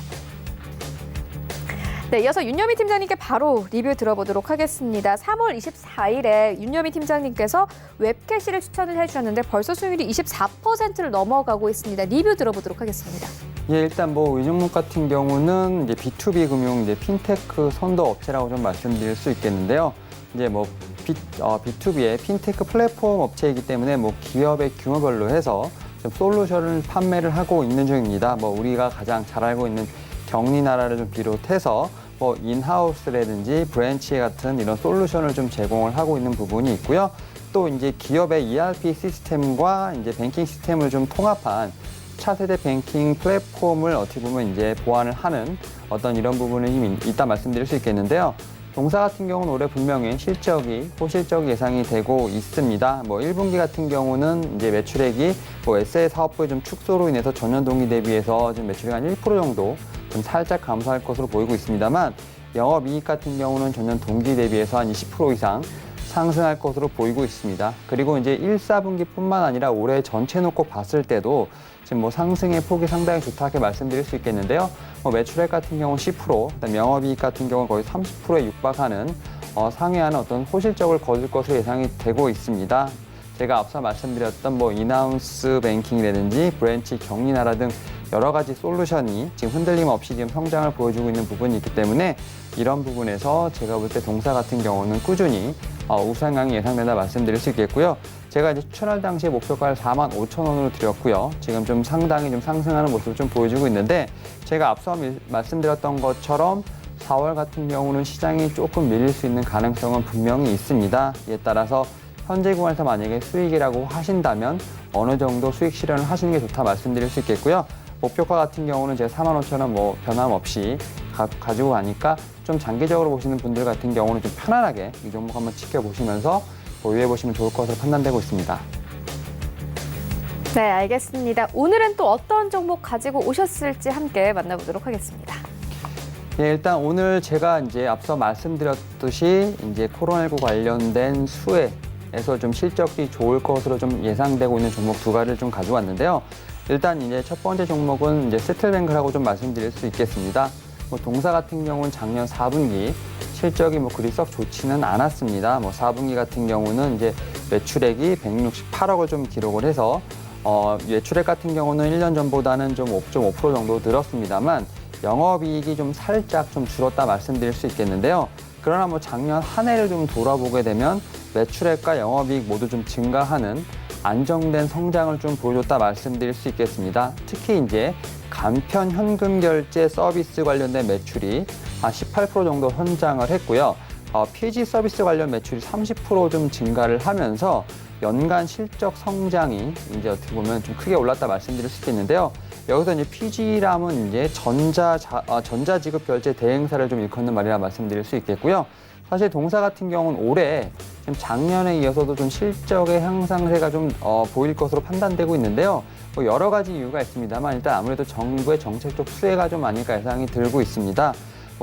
네, 이어서 윤여미 팀장님께 바로 리뷰 들어보도록 하겠습니다. 3월 24일에 윤여미 팀장님께서 웹캐시를 추천을 해주셨는데 벌써 수익률이 24%를 넘어가고 있습니다. 리뷰 들어보도록 하겠습니다. 예, 일단 이 종목 같은 경우는 이제 B2B 금융 이제 핀테크 선도 업체라고 좀 말씀드릴 수 있겠는데요. 이제 B2B의 핀테크 플랫폼 업체이기 때문에 기업의 규모별로 해서 좀 솔루션을 판매를 하고 있는 중입니다. 우리가 가장 잘 알고 있는 격리나라를 좀 비롯해서 인하우스라든지 브랜치 같은 이런 솔루션을 좀 제공을 하고 있는 부분이 있고요. 또 이제 기업의 ERP 시스템과 이제 뱅킹 시스템을 좀 통합한 차세대 뱅킹 플랫폼을 어떻게 보면 이제 보완을 하는 어떤 이런 부분의 힘이 있다 말씀드릴 수 있겠는데요. 동사 같은 경우는 올해 분명히 호실적이 예상이 되고 있습니다. 1분기 같은 경우는 이제 매출액이 SA 사업부의 좀 축소로 인해서 전년 동기 대비해서 좀 매출액 한 1% 정도 좀 살짝 감소할 것으로 보이고 있습니다만 영업이익 같은 경우는 전년 동기 대비해서 한 20% 이상 상승할 것으로 보이고 있습니다. 그리고 이제 1, 4분기뿐만 아니라 올해 전체 놓고 봤을 때도 지금 상승의 폭이 상당히 좋다 이렇게 말씀드릴 수 있겠는데요. 매출액 같은 경우는 10%, 그다음 영업이익 같은 경우는 거의 30%에 육박하는 상회하는 어떤 호실적을 거둘 것으로 예상이 되고 있습니다. 제가 앞서 말씀드렸던 인하우스 뱅킹이라든지 브랜치 격리나라 등 여러 가지 솔루션이 지금 흔들림 없이 지금 성장을 보여주고 있는 부분이 있기 때문에 이런 부분에서 제가 볼 때 동사 같은 경우는 꾸준히 우상향이 예상된다 말씀드릴 수 있겠고요. 제가 이제 추천할 당시에 목표가를 45,000원으로 드렸고요. 지금 좀 상당히 좀 상승하는 모습을 좀 보여주고 있는데 제가 앞서 말씀드렸던 것처럼 4월 같은 경우는 시장이 조금 밀릴 수 있는 가능성은 분명히 있습니다. 이에 따라서 현재 구간에서 만약에 수익이라고 하신다면 어느 정도 수익 실현을 하시는 게 좋다 말씀드릴 수 있겠고요. 목표가 같은 경우는 제가 45,000원 변함없이 가지고 가니까 좀 장기적으로 보시는 분들 같은 경우는 좀 편안하게 이 종목 한번 지켜보시면서 보유해 보시면 좋을 것으로 판단되고 있습니다. 네, 알겠습니다. 오늘은 또 어떤 종목 가지고 오셨을지 함께 만나보도록 하겠습니다. 네, 일단 오늘 제가 이제 앞서 말씀드렸듯이 이제 코로나19 관련된 수혜에서 좀 실적이 좋을 것으로 좀 예상되고 있는 종목 두 가지를 좀 가져왔는데요. 일단 이제 첫 번째 종목은 이제 세틀뱅크라고 좀 말씀드릴 수 있겠습니다. 동사 같은 경우는 작년 4분기 실적이 그리 썩 좋지는 않았습니다. 4분기 같은 경우는 이제 매출액이 168억을 좀 기록을 해서 매출액 같은 경우는 1년 전보다는 좀 5.5% 정도 늘었습니다만 영업이익이 좀 살짝 좀 줄었다 말씀드릴 수 있겠는데요. 그러나 작년 한 해를 좀 돌아보게 되면 매출액과 영업이익 모두 좀 증가하는 안정된 성장을 좀 보여줬다 말씀드릴 수 있겠습니다. 특히 이제 간편 현금 결제 서비스 관련된 매출이 한 18% 정도 성장을 했고요. PG 서비스 관련 매출이 30% 증가를 하면서 연간 실적 성장이 이제 어떻게 보면 좀 크게 올랐다 말씀드릴 수 있겠는데요. 여기서 이제 PG라면 이제 전자지급 결제 대행사를 좀 일컫는 말이라 말씀드릴 수 있겠고요. 사실 동사 같은 경우는 올해 작년에 이어서도 좀 실적의 향상세가 좀 보일 것으로 판단되고 있는데요. 여러 가지 이유가 있습니다만 일단 아무래도 정부의 정책적 수혜가 좀 아닐까 예상이 들고 있습니다.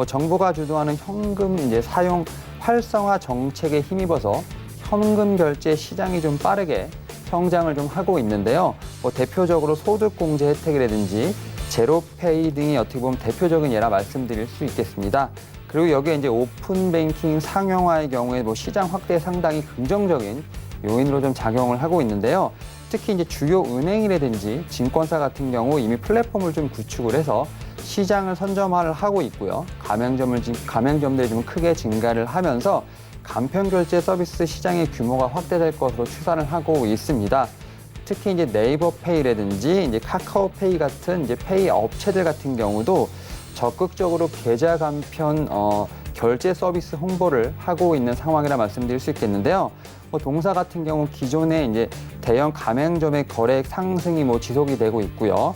정부가 주도하는 현금 이제 사용 활성화 정책에 힘입어서 현금 결제 시장이 좀 빠르게 성장을 좀 하고 있는데요. 대표적으로 소득공제 혜택이라든지 제로페이 등이 어떻게 보면 대표적인 예라 말씀드릴 수 있겠습니다. 그리고 여기에 이제 오픈 뱅킹 상용화의 경우에 시장 확대에 상당히 긍정적인 요인으로 좀 작용을 하고 있는데요. 특히 이제 주요 은행이라든지 증권사 같은 경우 이미 플랫폼을 좀 구축을 해서 시장을 선점화를 하고 있고요. 가맹점들이 좀 크게 증가를 하면서 간편 결제 서비스 시장의 규모가 확대될 것으로 추산을 하고 있습니다. 특히 이제 네이버 페이라든지 이제 카카오페이 같은 이제 페이 업체들 같은 경우도 적극적으로 계좌 간편 결제 서비스 홍보를 하고 있는 상황이라 말씀드릴 수 있겠는데요. 동사 같은 경우 기존에 이제 대형 가맹점의 거래액 상승이 지속이 되고 있고요.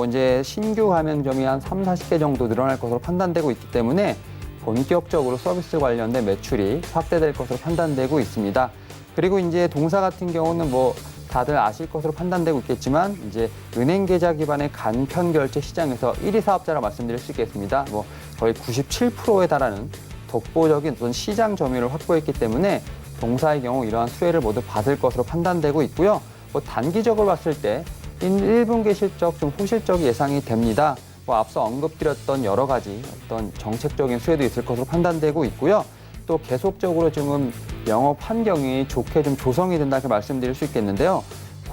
이제 신규 가맹점이 한 30, 40개 정도 늘어날 것으로 판단되고 있기 때문에 본격적으로 서비스 관련된 매출이 확대될 것으로 판단되고 있습니다. 그리고 이제 동사 같은 경우는 다들 아실 것으로 판단되고 있겠지만 이제 은행 계좌 기반의 간편 결제 시장에서 1위 사업자라 말씀드릴 수 있겠습니다. 거의 97%에 달하는 독보적인 어떤 시장 점유율을 확보했기 때문에 동사의 경우 이러한 수혜를 모두 받을 것으로 판단되고 있고요. 단기적으로 봤을 때 1분기 실적 좀 호실적이 예상이 됩니다. 앞서 언급드렸던 여러 가지 어떤 정책적인 수혜도 있을 것으로 판단되고 있고요. 또 계속적으로 지금 영업 환경이 좋게 좀 조성이 된다 이렇게 말씀드릴 수 있겠는데요.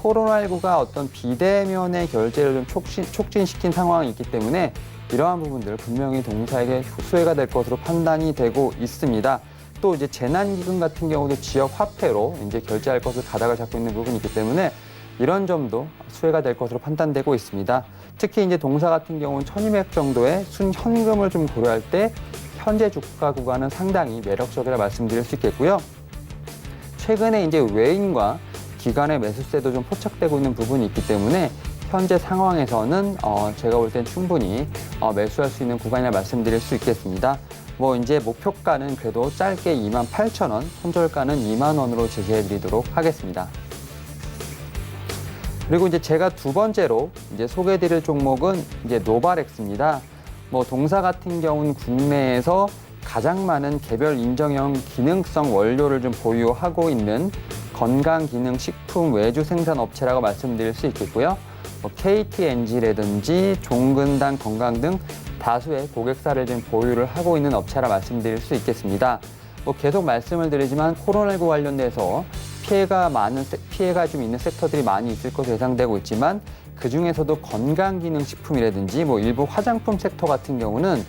코로나19가 어떤 비대면의 결제를 좀 촉진시킨 상황이 있기 때문에 이러한 부분들 분명히 동사에게 수혜가 될 것으로 판단이 되고 있습니다. 또 이제 재난기금 같은 경우도 지역 화폐로 이제 결제할 것을 가닥을 잡고 있는 부분이 있기 때문에 이런 점도 수혜가 될 것으로 판단되고 있습니다. 특히 이제 동사 같은 경우는 1,200 정도의 순현금을 좀 고려할 때 현재 주가 구간은 상당히 매력적이라 말씀드릴 수 있겠고요. 최근에 이제 외인과 기관의 매수세도 좀 포착되고 있는 부분이 있기 때문에 현재 상황에서는 제가 볼 땐 충분히 매수할 수 있는 구간이라 말씀드릴 수 있겠습니다. 뭐 이제 목표가는 그래도 짧게 28,000원, 손절가는 2만 원으로 제시해 드리도록 하겠습니다. 그리고 이제 제가 두 번째로 이제 소개해 드릴 종목은 이제 노바렉스입니다. 뭐 동사 같은 경우는 국내에서 가장 많은 개별 인정형 기능성 원료를 좀 보유하고 있는 건강기능식품 외주 생산 업체라고 말씀드릴 수 있겠고요. 뭐 KTNG라든지 종근당 건강 등 다수의 고객사를 좀 보유를 하고 있는 업체라 말씀드릴 수 있겠습니다. 뭐 계속 말씀을 드리지만 코로나19 관련돼서 피해가 좀 있는 섹터들이 많이 있을 것으로 예상되고 있지만 그 중에서도 건강기능식품이라든지 뭐 일부 화장품 섹터 같은 경우는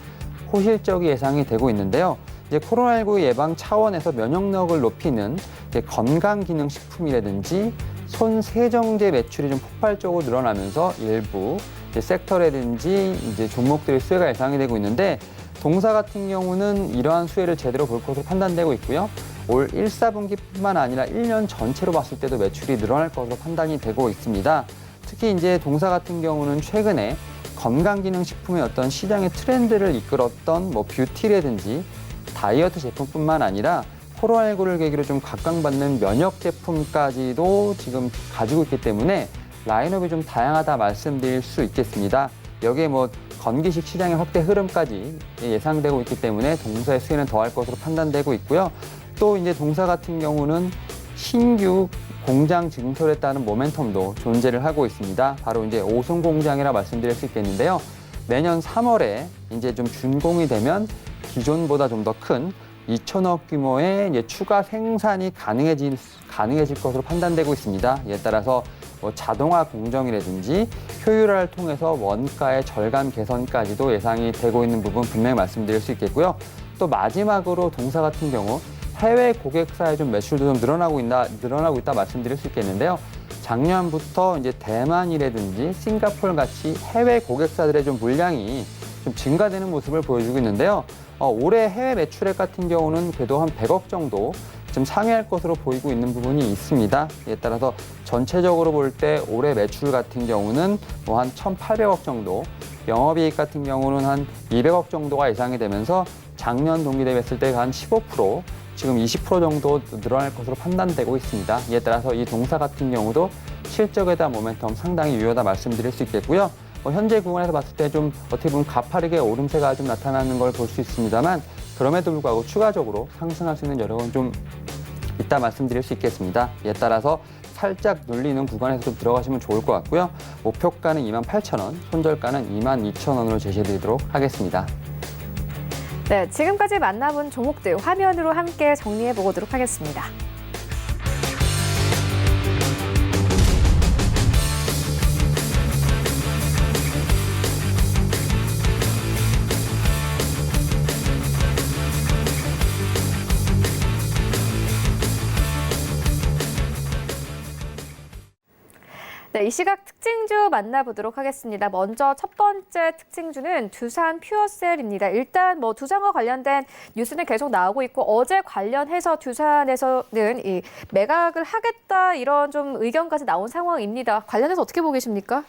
호실적이 예상이 되고 있는데요. 이제 코로나19 예방 차원에서 면역력을 높이는 건강기능식품이라든지 손 세정제 매출이 좀 폭발적으로 늘어나면서 일부 섹터라든지 이제 종목들의 수혜가 예상이 되고 있는데 동사 같은 경우는 이러한 수혜를 제대로 볼 것으로 판단되고 있고요. 올 1, 4분기뿐만 아니라 1년 전체로 봤을 때도 매출이 늘어날 것으로 판단이 되고 있습니다. 특히 이제 동사 같은 경우는 최근에 건강기능식품의 어떤 시장의 트렌드를 이끌었던 뭐 뷰티라든지 다이어트 제품뿐만 아니라 코로나19를 계기로 좀 각광받는 면역 제품까지도 지금 가지고 있기 때문에 라인업이 좀 다양하다 말씀드릴 수 있겠습니다. 여기에 뭐 건기식 시장의 확대 흐름까지 예상되고 있기 때문에 동사의 수혜는 더할 것으로 판단되고 있고요. 또 이제 동사 같은 경우는 신규 공장 증설에 따른 모멘텀도 존재를 하고 있습니다. 바로 이제 오송 공장이라 말씀드릴 수 있겠는데요. 내년 3월에 이제 좀 준공이 되면 기존보다 좀 더 큰 2천억 규모의 이제 추가 생산이 가능해질 것으로 판단되고 있습니다. 이에 따라서 뭐 자동화 공정이라든지 효율화를 통해서 원가의 절감 개선까지도 예상이 되고 있는 부분 분명히 말씀드릴 수 있겠고요. 또 마지막으로 동사 같은 경우 해외 고객사의 좀 매출도 좀 늘어나고 있다 말씀드릴 수 있겠는데요. 작년부터 이제 대만이라든지 싱가포르 같이 해외 고객사들의 좀 물량이 좀 증가되는 모습을 보여주고 있는데요. 올해 해외 매출액 같은 경우는 그래도 한 100억 정도 좀 상회할 것으로 보이고 있는 부분이 있습니다. 이에 따라서 전체적으로 볼 때 올해 매출 같은 경우는 뭐 한 1,800억 정도, 영업이익 같은 경우는 한 200억 정도가 예상이 되면서 작년 동기 대비했을 때 한 15%, 지금 20% 정도 늘어날 것으로 판단되고 있습니다. 이에 따라서 이 동사 같은 경우도 실적에 대한 모멘텀 상당히 유효하다 말씀드릴 수 있겠고요. 현재 구간에서 봤을 때 좀 어떻게 보면 가파르게 오름세가 좀 나타나는 걸 볼 수 있습니다만 그럼에도 불구하고 추가적으로 상승할 수 있는 여력은 좀 있다 말씀드릴 수 있겠습니다. 이에 따라서 살짝 눌리는 구간에서 좀 들어가시면 좋을 것 같고요. 목표가는 28,000원, 손절가는 22,000원으로 제시해드리도록 하겠습니다. 네, 지금까지 만나본 종목들 화면으로 함께 정리해 보도록 하겠습니다. 네, 이 시각 특징주 만나보도록 하겠습니다. 먼저 첫 번째 특징주는 두산 퓨어셀입니다. 일단 뭐 두산과 관련된 뉴스는 계속 나오고 있고 어제 관련해서 두산에서는 이 매각을 하겠다 이런 좀 의견까지 나온 상황입니다. 관련해서 어떻게 보고 계십니까?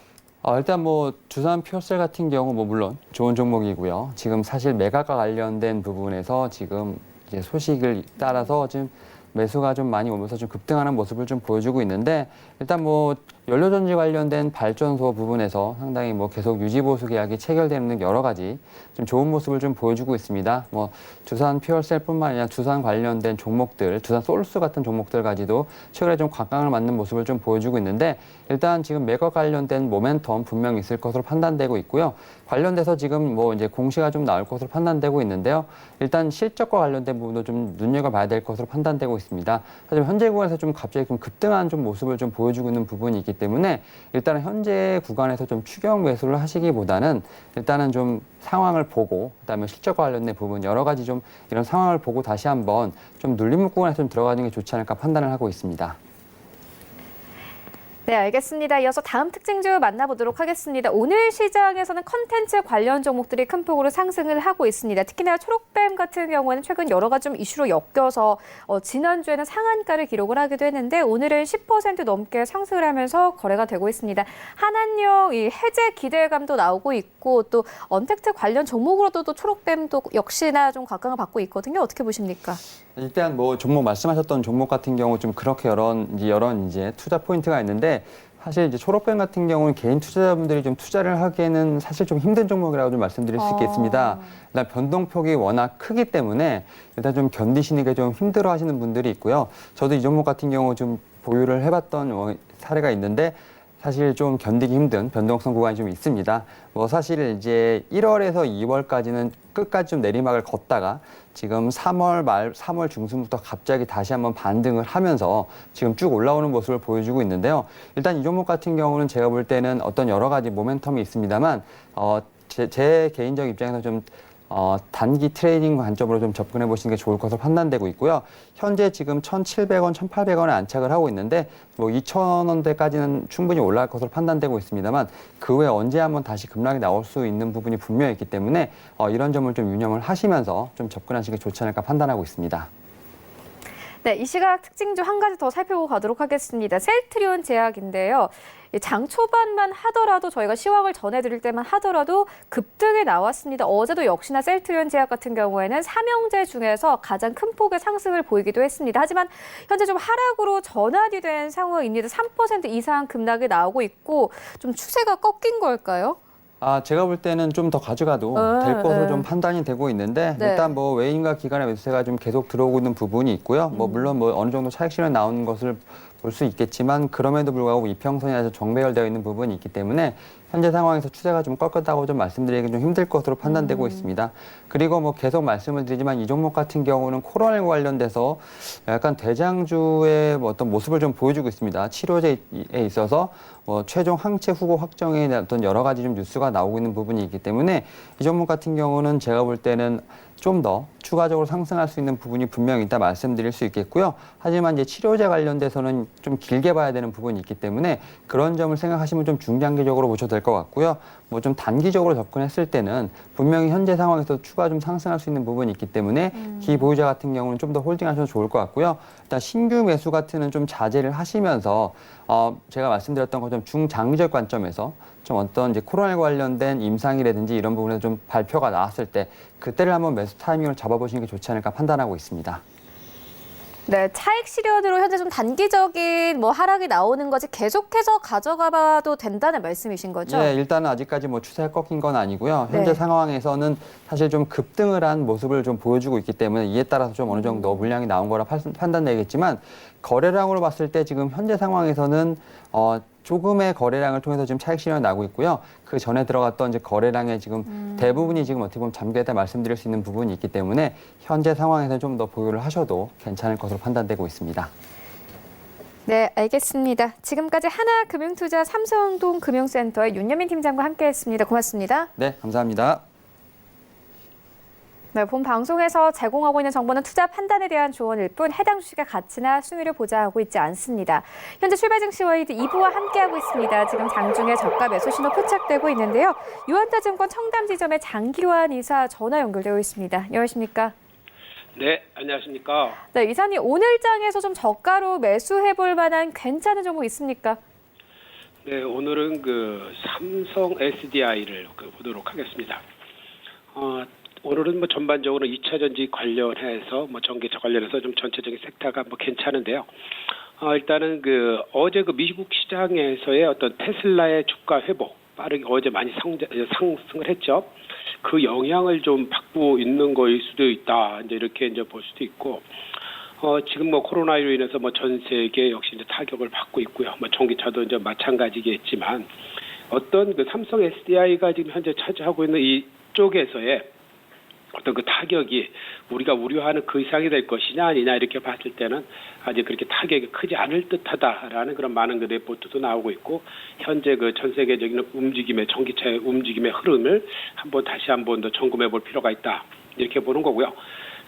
일단 뭐 두산 퓨어셀 같은 경우 뭐 물론 좋은 종목이고요. 지금 사실 매각과 관련된 부분에서 지금 이제 소식을 따라서 지금 매수가 좀 많이 오면서 좀 급등하는 모습을 좀 보여주고 있는데 일단 뭐 연료전지 관련된 발전소 부분에서 상당히 뭐 계속 유지보수 계약이 체결되는 여러 가지 좀 좋은 모습을 좀 보여주고 있습니다. 뭐 두산 퓨어셀뿐만 아니라 두산 관련된 종목들, 두산 솔스 같은 종목들까지도 최근에 좀 각광을 받는 모습을 좀 보여주고 있는데 일단 지금 매각 관련된 모멘텀 분명히 있을 것으로 판단되고 있고요. 관련돼서 지금 뭐 이제 공시가 좀 나올 것으로 판단되고 있는데요. 일단 실적과 관련된 부분도 좀 눈여겨봐야 될 것으로 판단되고 있습니다. 하지만 현재 구간에서 좀 갑자기 좀 급등한 좀 모습을 좀 보여주고 있는 부분이 있기 때문에 일단은 현재 구간에서 좀 추격 매수를 하시기보다는 일단은 좀 상황을 보고 그다음에 실적과 관련된 부분 여러 가지 좀 이런 상황을 보고 다시 한번 좀 눌림목 구간에서 좀 들어가는 게 좋지 않을까 판단을 하고 있습니다. 네, 알겠습니다. 이어서 다음 특징주 만나보도록 하겠습니다. 오늘 시장에서는 컨텐츠 관련 종목들이 큰 폭으로 상승을 하고 있습니다. 특히나 초록뱀 같은 경우에는 최근 여러 가지 좀 이슈로 엮여서 지난주에는 상한가를 기록을 하기도 했는데 오늘은 10% 넘게 상승을 하면서 거래가 되고 있습니다. 한한령 이 해제 기대감도 나오고 있고 또 언택트 관련 종목으로도 또 초록뱀도 역시나 좀 각광을 받고 있거든요. 어떻게 보십니까? 일단 뭐 종목 말씀하셨던 종목 같은 경우 좀 그렇게 여러 이제 투자 포인트가 있는데 사실 이제 초록뱀 같은 경우는 개인 투자자분들이 좀 투자를 하기에는 사실 좀 힘든 종목이라고 좀 말씀드릴 수 있겠습니다. 일단 변동폭이 워낙 크기 때문에 일단 좀 견디시는 게 좀 힘들어 하시는 분들이 있고요. 저도 이 종목 같은 경우 좀 보유를 해봤던 사례가 있는데 사실 좀 견디기 힘든 변동성 구간이 좀 있습니다. 뭐 사실 이제 1월에서 2월까지는 끝까지 좀 내리막을 걷다가 지금 3월 말, 3월 중순부터 갑자기 다시 한번 반등을 하면서 지금 쭉 올라오는 모습을 보여주고 있는데요. 일단 이 종목 같은 경우는 제가 볼 때는 어떤 여러 가지 모멘텀이 있습니다만 제 개인적 입장에서 좀 단기 트레이딩 관점으로 좀 접근해 보시는 게 좋을 것으로 판단되고 있고요. 현재 지금 1,700원, 1,800원에 안착을 하고 있는데 뭐 2,000원대까지는 충분히 올라갈 것으로 판단되고 있습니다만 그 후에 언제 한번 다시 급락이 나올 수 있는 부분이 분명히 있기 때문에 이런 점을 좀 유념을 하시면서 좀 접근하시는 게 좋지 않을까 판단하고 있습니다. 네, 이 시각 특징 중 한 가지 더 살펴보고 가도록 하겠습니다. 셀트리온 제약인데요. 장 초반만 하더라도 저희가 시황을 전해드릴 때만 하더라도 급등이 나왔습니다. 어제도 역시나 셀트리온 제약 같은 경우에는 삼형제 중에서 가장 큰 폭의 상승을 보이기도 했습니다. 하지만 현재 좀 하락으로 전환이 된 상황입니다. 3% 이상 급락이 나오고 있고 좀 추세가 꺾인 걸까요? 제가 볼 때는 좀 더 가져가도 될 것으로 좀 판단이 되고 있는데 네. 일단 뭐 외인과 기관의 매수세가 좀 계속 들어오고 있는 부분이 있고요. 뭐 물론 뭐 어느 정도 차익 실현이 나오는 것을 볼 수 있겠지만 그럼에도 불구하고 이평선이 아주 정배열되어 있는 부분이 있기 때문에 현재 상황에서 추세가 좀 꺾였다고 좀 말씀드리기 좀 힘들 것으로 판단되고 있습니다. 그리고 뭐 계속 말씀을 드리지만 이 종목 같은 경우는 코로나19 관련돼서 약간 대장주의 뭐 어떤 모습을 좀 보여주고 있습니다. 치료제에 있어서 최종 항체 후보 확정에 대한 어떤 여러 가지 좀 뉴스가 나오고 있는 부분이 있기 때문에 이 종목 같은 경우는 제가 볼 때는 좀 더 추가적으로 상승할 수 있는 부분이 분명히 있다 말씀드릴 수 있겠고요. 하지만 이제 치료제 관련돼서는 좀 길게 봐야 되는 부분이 있기 때문에 그런 점을 생각하시면 좀 중장기적으로 보셔도 될 것 같고요. 뭐 좀 단기적으로 접근했을 때는 분명히 현재 상황에서 추가 좀 상승할 수 있는 부분이 있기 때문에 기보유자 같은 경우는 좀 더 홀딩하셔도 좋을 것 같고요. 일단 신규 매수 같은은 좀 자제를 하시면서 제가 말씀드렸던 것처럼 중장기적 관점에서 좀 어떤 이제 코로나19 관련된 임상이라든지 이런 부분에서 좀 발표가 나왔을 때 그때를 한번 매수 타이밍을 잡아보시는 게 좋지 않을까 판단하고 있습니다. 네, 차익 실현으로 현재 좀 단기적인 뭐 하락이 나오는 거지 계속해서 가져가봐도 된다는 말씀이신 거죠? 네, 일단은 아직까지 뭐 추세가 꺾인 건 아니고요. 현재 네. 상황에서는 사실 좀 급등을 한 모습을 좀 보여주고 있기 때문에 이에 따라서 좀 어느 정도 물량이 나온 거라 판단되겠지만 거래량으로 봤을 때 지금 현재 상황에서는 조금의 거래량을 통해서 지금 차익 실현이 나고 있고요. 그 전에 들어갔던 이제 거래량의 지금 대부분이 지금 어떻게 보면 잠겨있다 말씀드릴 수 있는 부분이 있기 때문에 현재 상황에서는 좀 더 보유를 하셔도 괜찮을 것으로 판단되고 있습니다. 네, 알겠습니다. 지금까지 하나금융투자 삼성동 금융센터의 윤여민 팀장과 함께했습니다. 고맙습니다. 네, 감사합니다. 네, 본 방송에서 제공하고 있는 정보는 투자 판단에 대한 조언일 뿐 해당 주식의 가치나 수익률을 보장하고 있지 않습니다. 현재 출발 증시 와이드 2부와 함께하고 있습니다. 지금 장중에 저가 매수 신호 포착되고 있는데요. 유한타증권 청담지점의 장기환 이사 전화 연결되어 있습니다. 안녕하십니까? 네, 안녕하십니까? 네, 이사님 오늘 장에서 좀 저가로 매수해볼 만한 괜찮은 종목 있습니까? 네, 오늘은 삼성 SDI를 보도록 하겠습니다. 오늘은 뭐 전반적으로 2차 전지 관련해서 전기차 관련해서 좀 전체적인 섹터가 괜찮은데요. 일단은 어제 미국 시장에서의 어떤 테슬라의 주가 회복 빠르게 어제 많이 상승을 했죠. 그 영향을 좀 받고 있는 거일 수도 있다. 이렇게 볼 수도 있고. 지금 코로나로 인해서 전 세계 역시 타격을 받고 있고요. 전기차도 마찬가지겠지만 어떤 삼성 SDI가 지금 현재 차지하고 있는 이쪽에서의 어떤 타격이 우리가 우려하는 그 이상이 될 것이냐 아니냐 이렇게 봤을 때는 아직 그렇게 타격이 크지 않을 듯하다라는 그런 많은 레포트도 나오고 있고 현재 전 세계적인 전기차의 움직임의 흐름을 다시 한번 더 점검해 볼 필요가 있다 이렇게 보는 거고요.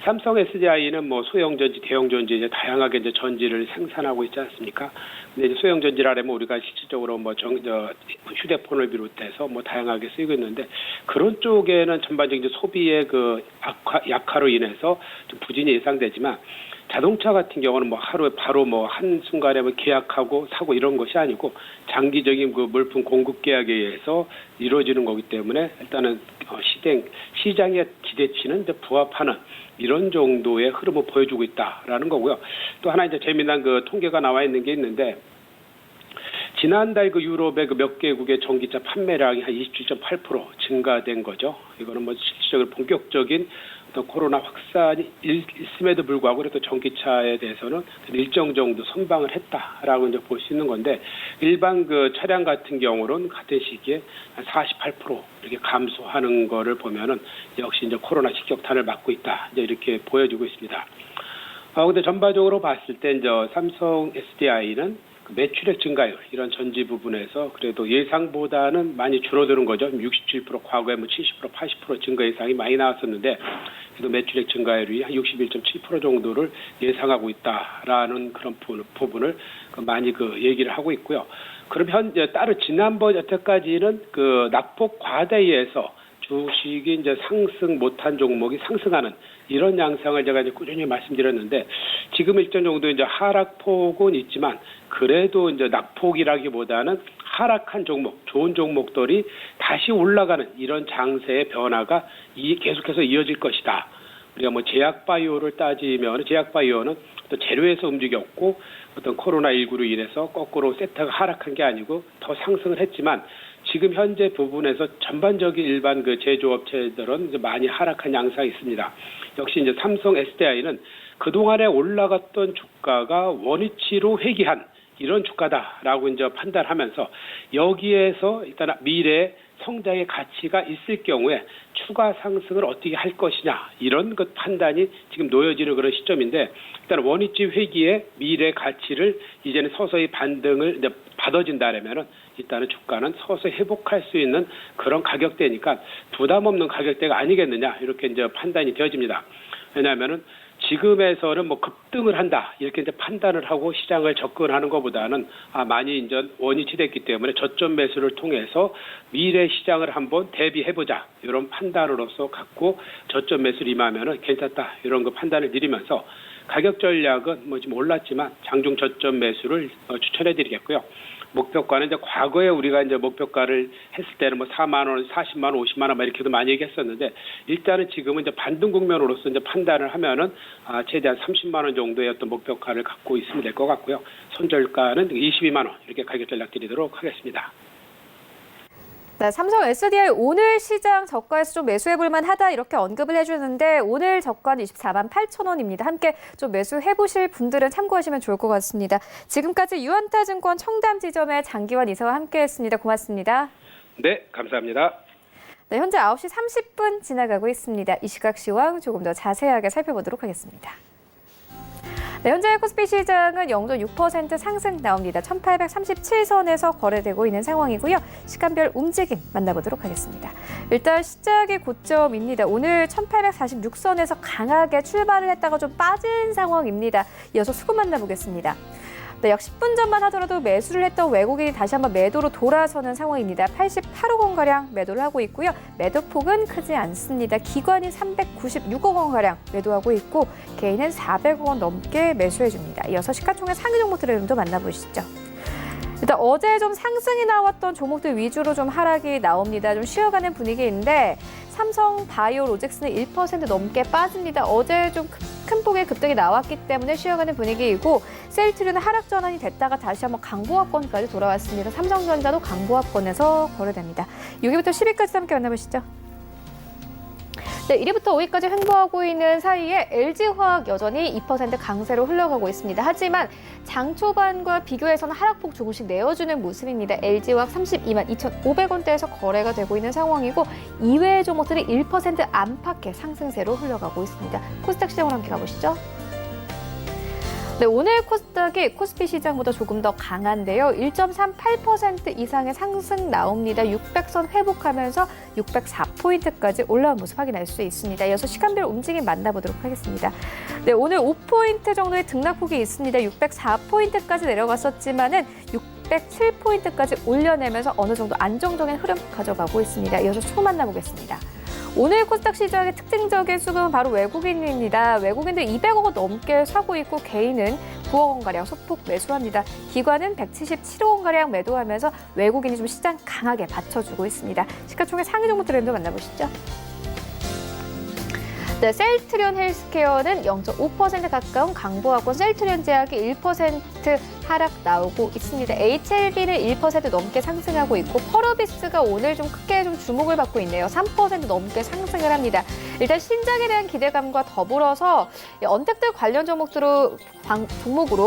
삼성 SDI는 뭐 소형 전지, 대형 전지 이제 다양하게 이제 전지를 생산하고 있지 않습니까? 근데 이제 소형 전지라면 우리가 실질적으로 뭐 휴대폰을 비롯해서 뭐 다양하게 쓰이고 있는데 그런 쪽에는 전반적인 이제 소비의 그 약화로 인해서 좀 부진이 예상되지만 자동차 같은 경우는 뭐 하루에 바로 뭐 한순간에 뭐 계약하고 사고 이런 것이 아니고 장기적인 그 물품 공급 계약에 의해서 이루어지는 거기 때문에 일단은 시장의 기대치는 이제 부합하는 이런 정도의 흐름을 보여주고 있다라는 거고요. 또 하나 이제 재미난 그 통계가 나와 있는 게 있는데 지난달 그 유럽의 그 몇 개국의 전기차 판매량이 한 27.8% 증가된 거죠. 이거는 뭐 실질적으로 본격적인 어떤 코로나 확산이 있음에도 불구하고 그래도 전기차에 대해서는 일정 정도 선방을 했다라고 이제 볼 수 있는 건데 일반 그 차량 같은 경우는 같은 시기에 한 48% 이렇게 감소하는 거를 보면은 역시 이제 코로나 직격탄을 맞고 있다 이제 이렇게 보여지고 있습니다. 근데 전반적으로 봤을 때 이제 삼성 SDI는 매출액 증가율 이런 전지 부분에서 그래도 예상보다는 많이 줄어드는 거죠. 67% 과거에 뭐 70% 80% 증가 예상이 많이 나왔었는데 그래도 매출액 증가율이 한 61.7% 정도를 예상하고 있다라는 그런 부분을 많이 그 얘기를 하고 있고요. 그럼 현재 따로 지난번 여태까지는 그 낙폭 과대에 의해서 주식이 이제 상승 못한 종목이 상승하는 이런 양상을 제가 이제 꾸준히 말씀드렸는데 지금 일정 정도 이제 하락폭은 있지만 그래도 이제 낙폭이라기보다는 하락한 종목, 좋은 종목들이 다시 올라가는 이런 장세의 변화가 계속해서 이어질 것이다. 우리가 뭐 제약바이오를 따지면 제약바이오는 또 재료에서 움직였고 어떤 코로나19로 인해서 거꾸로 세트가 하락한 게 아니고 더 상승을 했지만 지금 현재 부분에서 전반적인 일반 그 제조업체들은 이제 많이 하락한 양상이 있습니다. 역시 이제 삼성 SDI는 그동안에 올라갔던 주가가 원위치로 회귀한 이런 주가다라고 이제 판단하면서 여기에서 일단 미래 성장의 가치가 있을 경우에 추가 상승을 어떻게 할 것이냐 이런 것 판단이 지금 놓여지는 그런 시점인데 일단 원위치 회귀의 미래 가치를 이제는 서서히 반등을 이제 받아진다라면은 일단은 주가는 서서히 회복할 수 있는 그런 가격대니까 부담 없는 가격대가 아니겠느냐 이렇게 이제 판단이 되어집니다. 왜냐하면은 지금에서는 뭐 급등을 한다 이렇게 이제 판단을 하고 시장을 접근하는 것보다는 많이 이제 원위치됐기 때문에 저점 매수를 통해서 미래 시장을 한번 대비해보자 이런 판단으로서 갖고 저점 매수를 임하면은 괜찮다 이런 거 판단을 드리면서 가격 전략은 뭐 지금 올랐지만 장중 저점 매수를 추천해드리겠고요. 목표가는 이제 과거에 우리가 이제 목표가를 했을 때는 뭐 4만 원, 40만 원, 50만 원 이렇게도 많이 얘기했었는데 일단은 지금은 이제 반등 국면으로서 이제 판단을 하면은 최대한 30만 원 정도의 어떤 목표가를 갖고 있으면 될 것 같고요. 손절가는 22만 원 이렇게 가격 전략 드리도록 하겠습니다. 네, 삼성 SDI 오늘 시장 저가에서 좀 매수해볼 만하다 이렇게 언급을 해주는데 오늘 저가는 24만 8천 원입니다. 함께 좀 매수해보실 분들은 참고하시면 좋을 것 같습니다. 지금까지 유한타증권 청담지점의 장기환 이사와 함께했습니다. 고맙습니다. 네, 감사합니다. 네, 현재 9시 30분 지나가고 있습니다. 이 시각 시황 조금 더 자세하게 살펴보도록 하겠습니다. 네, 현재 코스피 시장은 0.6% 상승 나옵니다. 1837선에서 거래되고 있는 상황이고요. 시간별 움직임 만나보도록 하겠습니다. 일단 시작의 고점입니다. 오늘 1846선에서 강하게 출발을 했다가 좀 빠진 상황입니다. 이어서 수급 만나보겠습니다. 네, 약 10분 전만 하더라도 매수를 했던 외국인이 다시 한번 매도로 돌아서는 상황입니다. 88억 원가량 매도를 하고 있고요. 매도폭은 크지 않습니다. 기관이 396억 원가량 매도하고 있고 개인은 400억 원 넘게 매수해줍니다. 이어서 시가총액 상위 종목들의 흐름도 만나보시죠. 일단 어제 좀 상승이 나왔던 종목들 위주로 좀 하락이 나옵니다. 좀 쉬어가는 분위기인데 삼성 바이오 로직스는 1% 넘게 빠집니다. 어제 좀 큰 폭의 급등이 나왔기 때문에 쉬어가는 분위기이고 셀트리온은 하락 전환이 됐다가 다시 한번 강보합권까지 돌아왔습니다. 삼성전자도 강보합권에서 거래됩니다. 6위부터 10위까지 함께 만나보시죠. 네, 1위부터 5위까지 횡보하고 있는 사이에 LG화학 여전히 2% 강세로 흘러가고 있습니다. 하지만 장 초반과 비교해서는 하락폭 조금씩 내어주는 모습입니다. LG화학 32만 2,500원대에서 거래가 되고 있는 상황이고 이외의 종목들이 1% 안팎의 상승세로 흘러가고 있습니다. 코스닥 시장으로 함께 가보시죠. 네, 오늘 코스닥이 코스피 시장보다 조금 더 강한데요. 1.38% 이상의 상승 나옵니다. 600선 회복하면서 604포인트까지 올라온 모습 확인할 수 있습니다. 이어서 시간별 움직임 만나보도록 하겠습니다. 네, 오늘 5포인트 정도의 등락폭이 있습니다. 604포인트까지 내려갔었지만은 607포인트까지 올려내면서 어느 정도 안정적인 흐름 가져가고 있습니다. 이어서 수 만나보겠습니다. 오늘 코스닥 시장의 특징적인 수급은 바로 외국인입니다. 외국인들 200억 원 넘게 사고 있고 개인은 9억 원가량 소폭 매수합니다. 기관은 177억 원가량 매도하면서 외국인이 좀 시장 강하게 받쳐주고 있습니다. 시가총액 상위 종목 트렌드 만나보시죠. 네, 셀트리온 헬스케어는 0.5% 가까운 강보하고 셀트리온 제약이 1% 하락 나오고 있습니다. HLB는 1% 넘게 상승하고 있고 펄어비스가 오늘 좀 크게 좀 주목을 받고 있네요. 3% 넘게 상승을 합니다. 일단 신작에 대한 기대감과 더불어서 언택트 관련 종목으로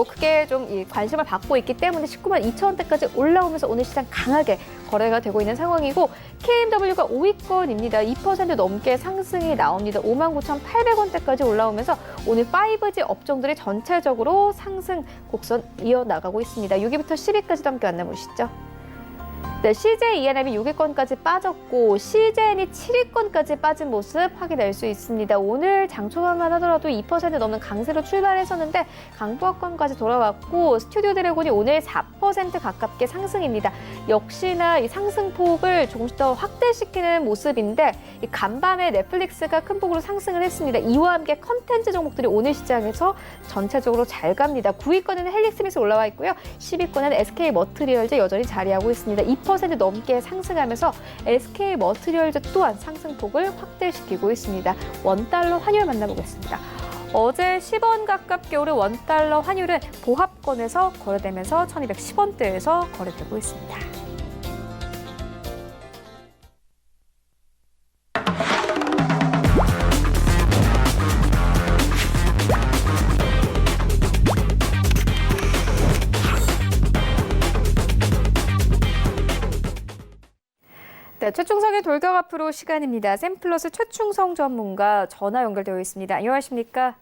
크게 좀 관심을 받고 있기 때문에 19만 2천 원대까지 올라오면서 오늘 시장 강하게 거래가 되고 있는 상황이고 KMW가 5위권입니다. 2% 넘게 상승이 나옵니다. 59,800원대까지 올라오면서 오늘 5G 업종들이 전체적으로 상승 곡선 이어나가고 있습니다. 6위부터 10위까지 함께 만나보시죠. 네, CJ E&M이 6위권까지 빠졌고 CJN이 7위권까지 빠진 모습 확인할 수 있습니다. 오늘 장초반만 하더라도 2% 넘는 강세로 출발했었는데 강보합권까지 돌아왔고 스튜디오 드래곤이 오늘 4% 가깝게 상승입니다. 역시나 이 상승폭을 조금씩 더 확대시키는 모습인데 이 간밤에 넷플릭스가 큰 폭으로 상승을 했습니다. 이와 함께 컨텐츠 종목들이 오늘 시장에서 전체적으로 잘 갑니다. 9위권에는 헬릭스미스 올라와 있고요. 10위권에는 SK머트리얼즈 여전히 자리하고 있습니다. 2% 넘게 상승하면서 SK머트리얼즈 또한 상승폭을 확대시키고 있습니다. 원달러 환율 만나보겠습니다. 어제 10원 가깝게 오른 원달러 환율은 보합권에서 거래되면서 1210원대에서 거래되고 있습니다. 네, 최충성의 돌격 앞으로 시간입니다. 샘플러스 최충성 전문가 전화 연결되어 있습니다. 안녕하십니까?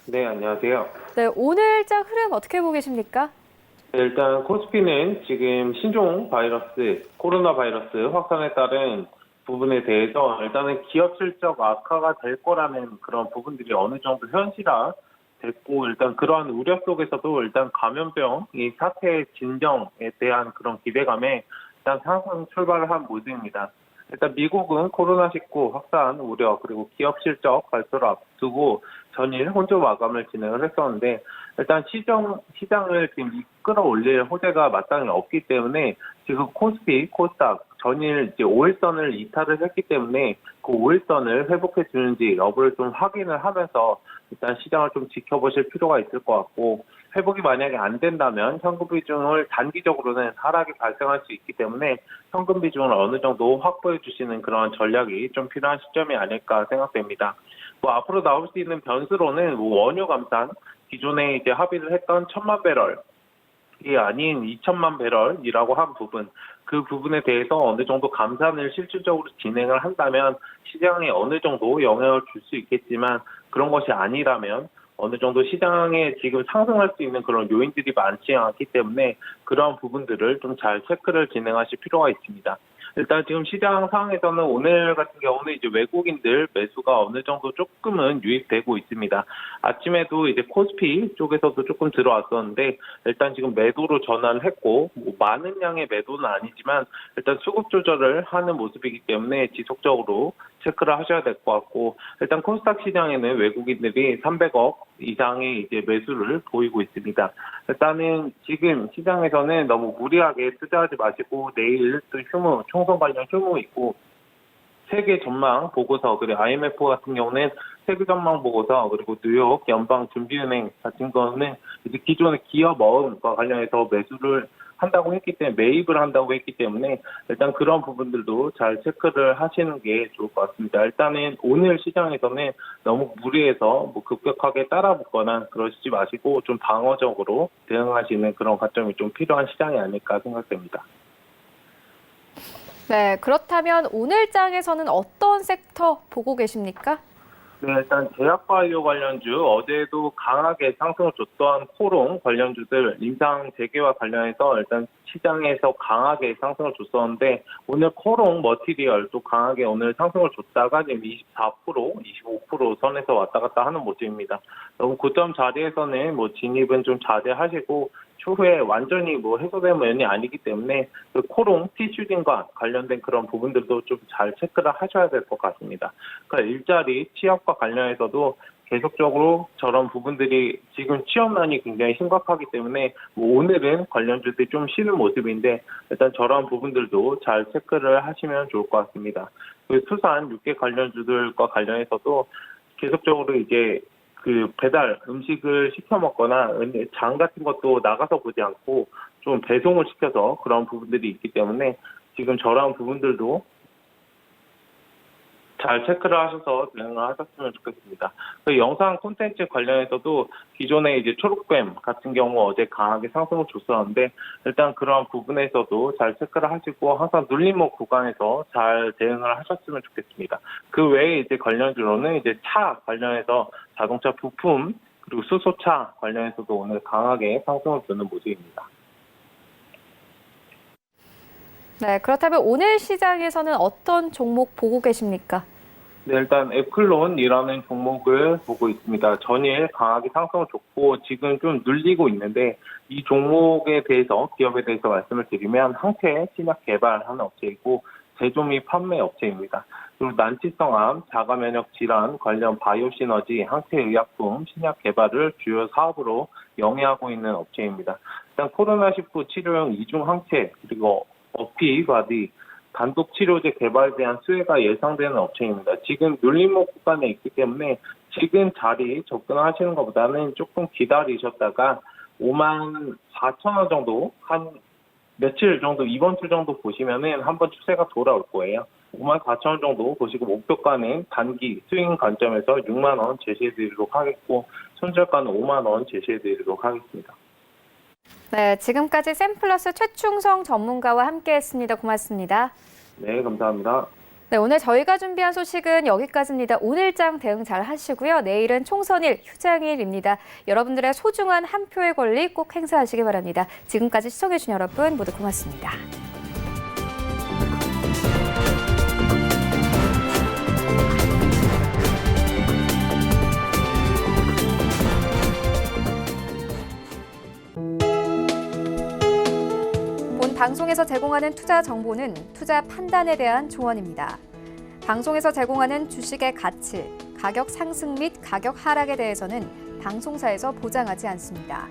네, 안녕하세요. 네, 오늘장 흐름 어떻게 보고 계십니까? 네, 일단 코스피는 지금 신종 바이러스, 코로나 바이러스 확산에 따른 부분에 대해서 일단은 기업 실적 악화가 될 거라는 그런 부분들이 어느 정도 현실화 됐고, 일단 그러한 우려 속에서도 일단 감염병 이 사태의 진정에 대한 그런 기대감에 일단 상승 출발을 한 모습입니다. 일단 미국은 코로나19 확산 우려 그리고 기업 실적 발표를 앞두고 전일 혼조 마감을 진행을 했었는데 일단 시장을 지금 끌어올릴 호재가 마땅히 없기 때문에 지금 코스피, 코스닥 전일 이제 5일선을 이탈을 했기 때문에 그 5일선을 회복해 주는지 여부를 좀 확인을 하면서 일단 시장을 좀 지켜보실 필요가 있을 것 같고 회복이 만약에 안 된다면 현금 비중을 단기적으로는 하락이 발생할 수 있기 때문에 현금 비중을 어느 정도 확보해 주시는 그런 전략이 좀 필요한 시점이 아닐까 생각됩니다. 앞으로 나올 수 있는 변수로는 원유 감산 기존에 이제 합의를 했던 1,000만 배럴이 아닌 2,000만 배럴이라고 한 부분 그 부분에 대해서 어느 정도 감산을 실질적으로 진행을 한다면 시장에 어느 정도 영향을 줄 수 있겠지만 그런 것이 아니라면 어느 정도 시장에 지금 상승할 수 있는 그런 요인들이 많지 않기 때문에 그런 부분들을 좀 잘 체크를 진행하실 필요가 있습니다. 일단 지금 시장 상황에서는 오늘 같은 경우는 이제 외국인들 매수가 어느 정도 조금은 유입되고 있습니다. 아침에도 이제 코스피 쪽에서도 조금 들어왔었는데 일단 지금 매도로 전환을 했고 많은 양의 매도는 아니지만 일단 수급 조절을 하는 모습이기 때문에 지속적으로 체크를 하셔야 될 것 같고 일단 코스닥 시장에는 외국인들이 300억 이상의 이제 매수를 보이고 있습니다. 일단은 지금 시장에서는 너무 무리하게 투자하지 마시고 내일 또 휴무, 총선 관련 휴무 있고 세계 전망 보고서 그리고 IMF 같은 경우는 세계 전망 보고서 그리고 뉴욕 연방 준비은행 같은 거는 이제 기존의 기업 어음과 관련해서 매수를 한다고 했기 때문에 매입을 한다고 했기 때문에 일단 그런 부분들도 잘 체크를 하시는 게 좋을 것 같습니다. 일단은 오늘 시장에서는 너무 무리해서 급격하게 따라붙거나 그러시지 마시고 좀 방어적으로 대응하시는 그런 관점이 좀 필요한 시장이 아닐까 생각됩니다. 네, 그렇다면 오늘 장에서는 어떤 섹터 보고 계십니까? 네, 일단 제약바이오 관련주 어제도 강하게 상승을 줬던 코롱 관련주들 임상 재개와 관련해서 일단 시장에서 강하게 상승을 줬었는데 오늘 코롱 머티리얼도 강하게 오늘 상승을 줬다가 지금 24%, 25% 선에서 왔다 갔다 하는 모습입니다. 너무 고점 자리에서는 뭐 진입은 좀 자제하시고 추후에 완전히 뭐 해소된 면이 아니기 때문에 그 코롱 티슈진과 관련된 그런 부분들도 좀 잘 체크를 하셔야 될 것 같습니다. 그러니까 일자리 취업과 관련해서도 계속적으로 저런 부분들이 지금 취업난이 굉장히 심각하기 때문에 뭐 오늘은 관련주들이 좀 쉬는 모습인데 일단 저런 부분들도 잘 체크를 하시면 좋을 것 같습니다. 그 수산 육계 관련주들과 관련해서도 계속적으로 이제 그 배달 음식을 시켜 먹거나 장 같은 것도 나가서 보지 않고 좀 배송을 시켜서 그런 부분들이 있기 때문에 지금 저런 부분들도 잘 체크를 하셔서 대응을 하셨으면 좋겠습니다. 그 영상 콘텐츠 관련해서도 기존에 이제 초록뱀 같은 경우 어제 강하게 상승을 줬었는데 일단 그런 부분에서도 잘 체크를 하시고 항상 눌림목 구간에서 잘 대응을 하셨으면 좋겠습니다. 그 외에 이제 관련주로는 이제 차 관련해서 자동차 부품 그리고 수소차 관련해서도 오늘 강하게 상승을 주는 모습입니다. 네, 그렇다면 오늘 시장에서는 어떤 종목 보고 계십니까? 네, 일단 애플론이라는 종목을 보고 있습니다. 전일 강하게 상승을 줬고 지금 좀 눌리고 있는데 이 종목에 대해서 기업에 대해서 말씀을 드리면 항체 신약 개발하는 업체이고 제조 및 판매 업체입니다. 그리고 난치성암, 자가면역 질환 관련 바이오 시너지, 항체 의약품 신약 개발을 주요 사업으로 영위하고 있는 업체입니다. 일단 코로나19 치료용 이중 항체 그리고 어피바디 단독 치료제 개발에 대한 수혜가 예상되는 업체입니다. 지금 눌림목 구간에 있기 때문에 지금 자리 접근하시는 것보다는 조금 기다리셨다가 54,000원 정도 한 며칠 정도 이번 주 정도 보시면은 한번 추세가 돌아올 거예요. 54,000원 정도 보시고 목표가는 단기 스윙 관점에서 6만 원 제시해드리도록 하겠고 손절가는 5만 원 제시해드리도록 하겠습니다. 네, 지금까지 샘플러스 최충성 전문가와 함께했습니다. 고맙습니다. 네, 감사합니다. 네, 오늘 저희가 준비한 소식은 여기까지입니다. 오늘장 대응 잘 하시고요. 내일은 총선일, 휴장일입니다. 여러분들의 소중한 한 표의 권리 꼭 행사하시기 바랍니다. 지금까지 시청해주신 여러분 모두 고맙습니다. 방송에서 제공하는 투자 정보는 투자 판단에 대한 조언입니다. 방송에서 제공하는 주식의 가치, 가격 상승 및 가격 하락에 대해서는 방송사에서 보장하지 않습니다.